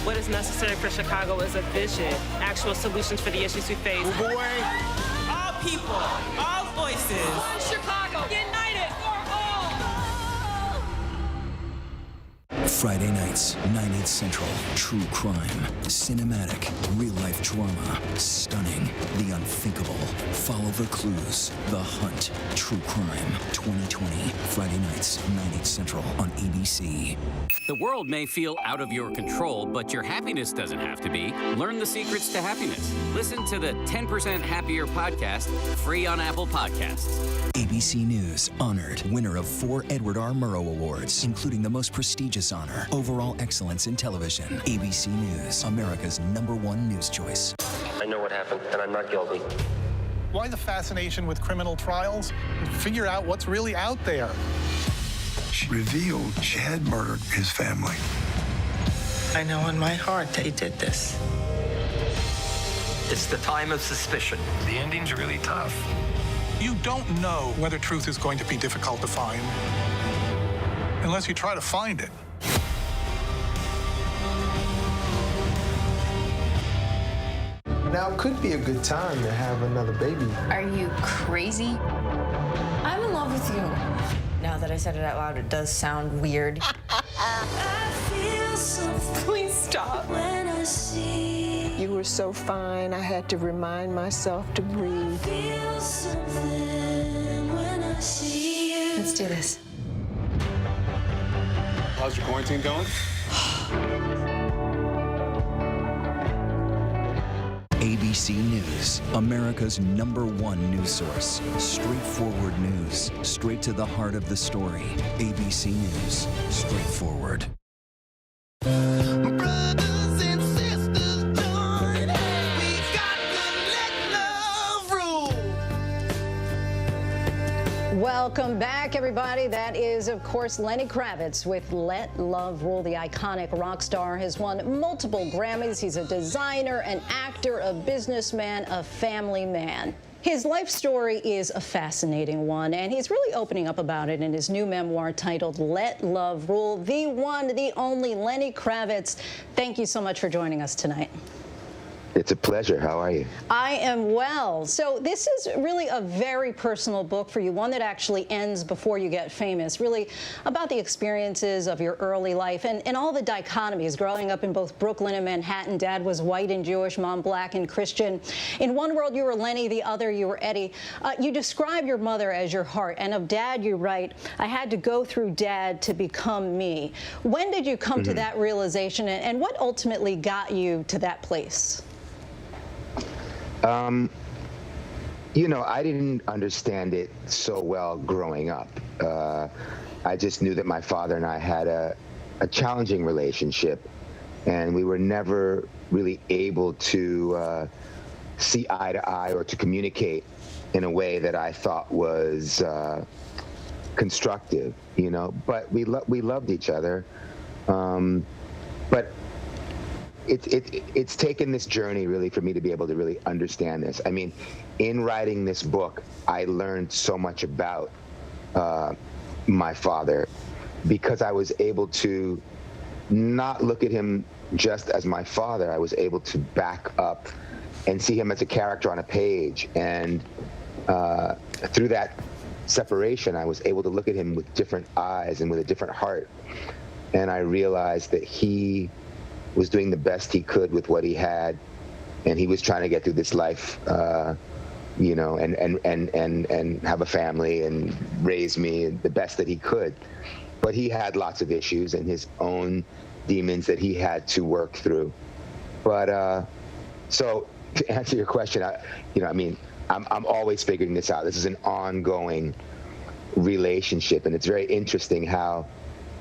What is necessary for Chicago is a vision, actual solutions for the issues we face. Oh boy. All people, all voices. One Chicago, united for all. Friday nights, 9/8 Central. True crime, cinematic, real-life drama, stunning, the unthinkable. Follow the clues. The Hunt. True crime. 2020. Friday nights, 9/8 Central on ABC. The world may feel out of your control, but your happiness doesn't have to be. Learn the secrets to happiness. Listen to the 10% Happier podcast, free on Apple Podcasts. ABC News honored winner of 4 Edward R. Murrow Awards, including the most prestigious honor, Overall Excellence in Television. ABC News, America's #1 news choice. I know what happened, and I'm not guilty. Why the fascination with criminal trials? Figure out what's really out there. She revealed she had murdered his family. I know in my heart they did this. It's the time of suspicion. The ending's really tough. You don't know whether truth is going to be difficult to find unless you try to find it. Now could be a good time to have another baby. Are you crazy? I'm in love with you. Now that I said it out loud, it does sound weird. Please stop. You were so fine, I had to remind myself to breathe. Let's do this. How's your quarantine going? ABC News, America's #1 news source. Straightforward news, straight to the heart of the story. ABC News, straightforward. Welcome back, everybody. That is, of course, Lenny Kravitz with Let Love Rule. The iconic rock star has won multiple Grammys. He's a designer, an actor, a businessman, a family man. His life story is a fascinating one, and he's really opening up about it in his new memoir titled Let Love Rule. The one, the only Lenny Kravitz. Thank you so much for joining us tonight. It's a pleasure. How are you? I am well. So this is really a very personal book for you, one that actually ends before you get famous, really about the experiences of your early life and all the dichotomies growing up in both Brooklyn and Manhattan. Dad was white and Jewish, mom black and Christian. In one world, you were Lenny, the other, you were Eddie. You describe your mother as your heart, and of Dad, you write, I had to go through Dad to become me. When did you come to that realization, and what ultimately got you to that place? You know, I didn't understand it so well growing up. I just knew that my father and I had a challenging relationship, and we were never really able to see eye to eye or to communicate in a way that I thought was constructive, you know. But we loved each other. But it's taken this journey really for me to be able to really understand this. I mean, in writing this book, I learned so much about my father because I was able to not look at him just as my father. I was able to back up and see him as a character on a page. And through that separation, I was able to look at him with different eyes and with a different heart. And I realized that he was doing the best he could with what he had, and he was trying to get through this life, you know, and have a family and raise me the best that he could. But he had lots of issues and his own demons that he had to work through. But so to answer your question, I'm always figuring this out. This is an ongoing relationship, and it's very interesting how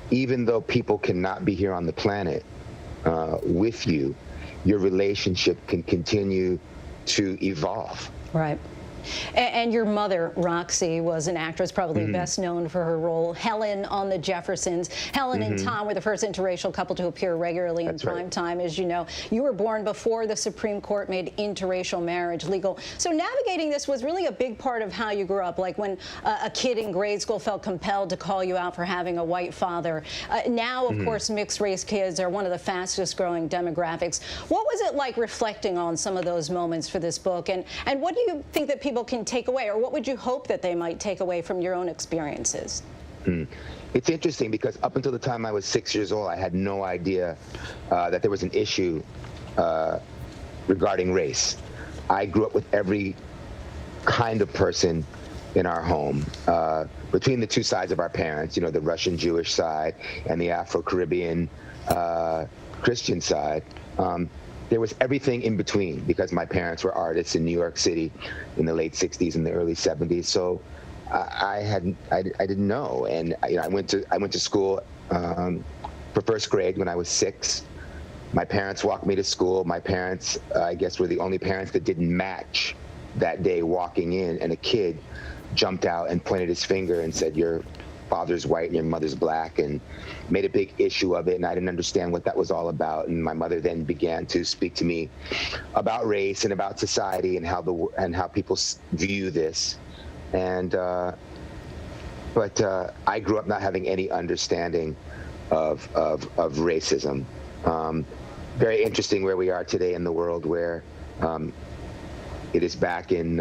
even though people cannot be here on the planet with you, your relationship can continue to evolve. Right. And your mother, Roxy, was an actress probably best known for her role Helen on The Jeffersons. Helen and Tom were the first interracial couple to appear regularly in prime time, as you know. You were born before the Supreme Court made interracial marriage legal. So navigating this was really a big part of how you grew up, like when a kid in grade school felt compelled to call you out for having a white father. Now, of course, mixed race kids are one of the fastest growing demographics. What was it like reflecting on some of those moments for this book? And what do you think that people can take away, or what would you hope that they might take away from your own experiences? It's interesting because up until the time I was 6 years old, I had no idea that there was an issue regarding race. I grew up with every kind of person in our home, between the two sides of our parents, you know, the Russian Jewish side and the Afro-Caribbean Christian side. There was everything in between because my parents were artists in New York City in the late 60s and the early 70s. So I didn't know. And I went to school for first grade when I was 6. My parents walked me to school. My parents, I guess, were the only parents that didn't match that day walking in. And a kid jumped out and pointed his finger and said, "Your father's white and your mother's black," and made a big issue of it, and I didn't understand what that was all about. And my mother then began to speak to me about race and about society and how people view this. And but I grew up not having any understanding of racism. Very interesting where we are today in the world, where it is back in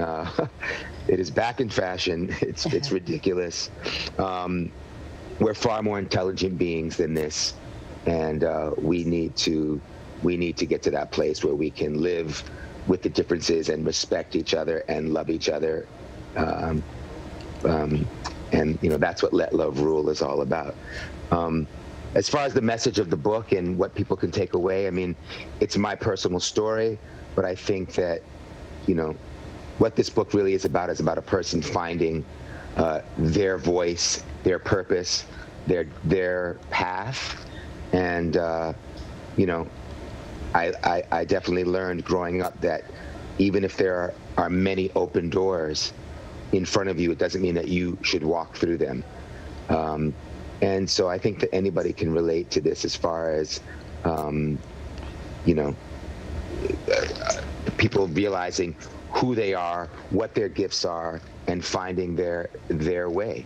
fashion. It's ridiculous. We're far more intelligent beings than this, and we need to get to that place where we can live with the differences and respect each other and love each other. And, that's what Let Love Rule is all about. As far as the message of the book and what people can take away, I mean, it's my personal story, but I think that, what this book really is about a person finding their voice, their purpose, their path. And, I definitely learned growing up that even if there are many open doors in front of you, it doesn't mean that you should walk through them. And so I think that anybody can relate to this as far as, people realizing who they are, what their gifts are, and finding their way.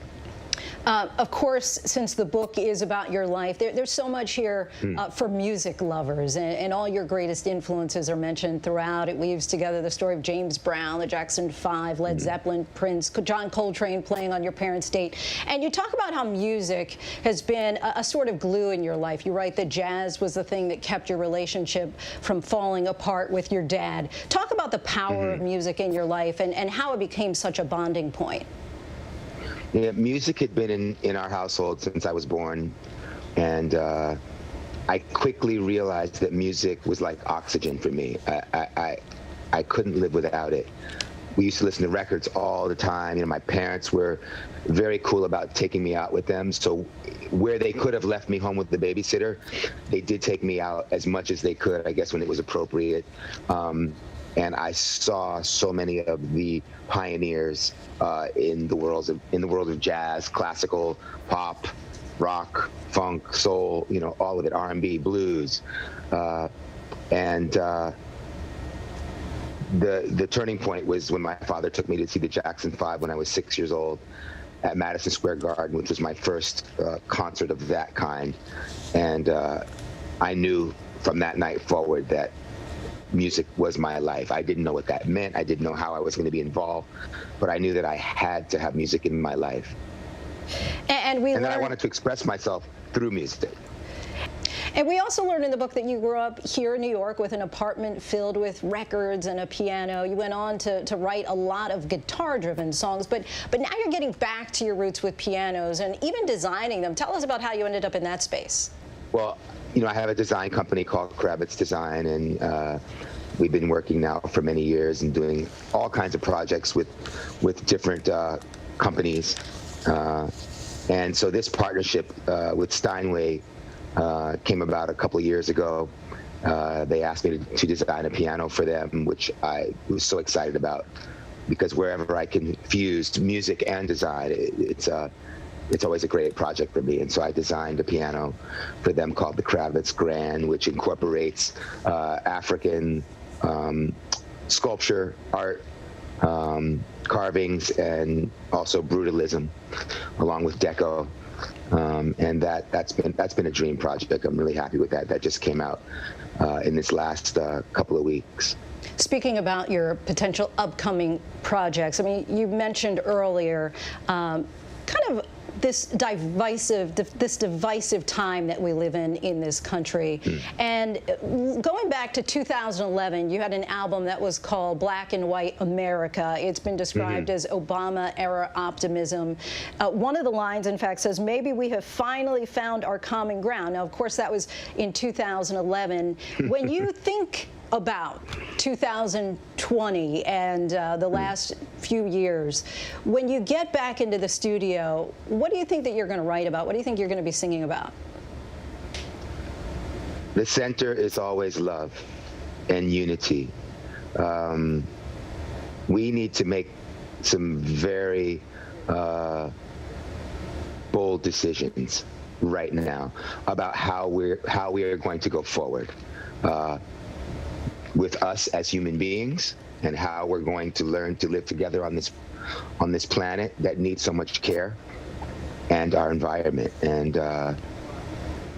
Of course, since the book is about your life, there's so much here for music lovers, and all your greatest influences are mentioned throughout. It weaves together the story of James Brown, the Jackson 5, Led Zeppelin, Prince, John Coltrane playing on your parents' date. And you talk about how music has been a sort of glue in your life. You write that jazz was the thing that kept your relationship from falling apart with your dad. Talk about the power of music in your life and how it became such a bonding point. Yeah, music had been in our household since I was born, and I quickly realized that music was like oxygen for me. I couldn't live without it. We used to listen to records all the time. My parents were very cool about taking me out with them, so where they could have left me home with the babysitter, they did take me out as much as they could, I guess, when it was appropriate. And I saw so many of the pioneers in the world of jazz, classical, pop, rock, funk, soul, all of it, R&B, blues, and the turning point was when my father took me to see the Jackson 5 when I was 6 years old at Madison Square Garden, which was my first concert of that kind, and I knew from that night forward that music was my life. I didn't know what that meant. I didn't know how I was going to be involved, but I knew that I had to have music in my life. And then I wanted to express myself through music. And we also learned in the book that you grew up here in New York with an apartment filled with records and a piano. You went on to write a lot of guitar-driven songs, but now you're getting back to your roots with pianos and even designing them. Tell us about how you ended up in that space. Well, I have a design company called Kravitz Design, and we've been working now for many years and doing all kinds of projects with different companies. And so this partnership with Steinway came about a couple of years ago. They asked me to design a piano for them, which I was so excited about, because wherever I can fuse music and design, it's always a great project for me. And so I designed a piano for them called the Kravitz Grand, which incorporates African sculpture, art, carvings, and also brutalism, along with deco. And that's been a dream project. I'm really happy with that. That just came out in this last couple of weeks. Speaking about your potential upcoming projects, I mean, you mentioned earlier kind of this divisive time that we live in this country. And going back to 2011, you had an album that was called Black and White America. It's been described as Obama-era optimism. One of the lines, in fact, says, "Maybe we have finally found our common ground." Now, of course, that was in 2011. When you think about 2020 and the last few years, when you get back into the studio, what do you think that you're going to write about? What do you think you're going to be singing about? The center is always love and unity. We need to make some very bold decisions right now about how we are going to go forward. With us as human beings, and how we're going to learn to live together on this planet that needs so much care, and our environment. And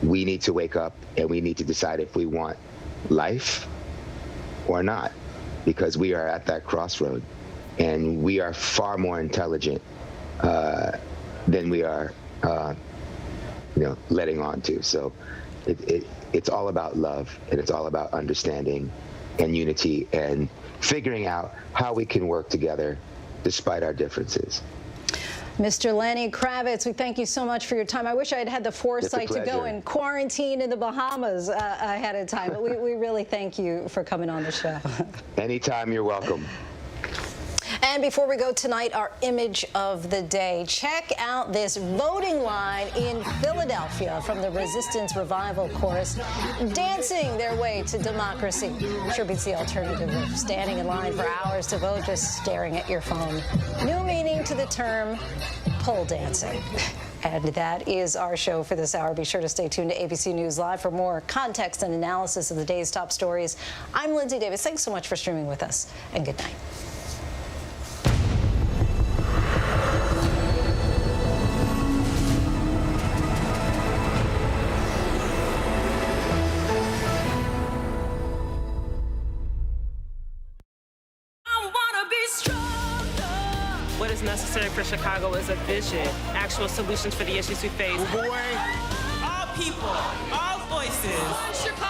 we need to wake up and we need to decide if we want life or not, because we are at that crossroad, and we are far more intelligent than we are letting on to. So it's all about love, and it's all about understanding and unity and figuring out how we can work together despite our differences. Mr. Lenny Kravitz, we thank you so much for your time. I wish I had had the foresight to go and quarantine in the Bahamas ahead of time, but we really thank you for coming on the show. Anytime, you're welcome. And before we go tonight, our image of the day. Check out this voting line in Philadelphia from the Resistance Revival Chorus, dancing their way to democracy. Sure beats the alternative of standing in line for hours to vote, just staring at your phone. New meaning to the term pole dancing. And that is our show for this hour. Be sure to stay tuned to ABC News Live for more context and analysis of the day's top stories. I'm Lindsay Davis. Thanks so much for streaming with us, and good night. What is necessary for Chicago is a vision, actual solutions for the issues we face. Oh boy. All people, all voices.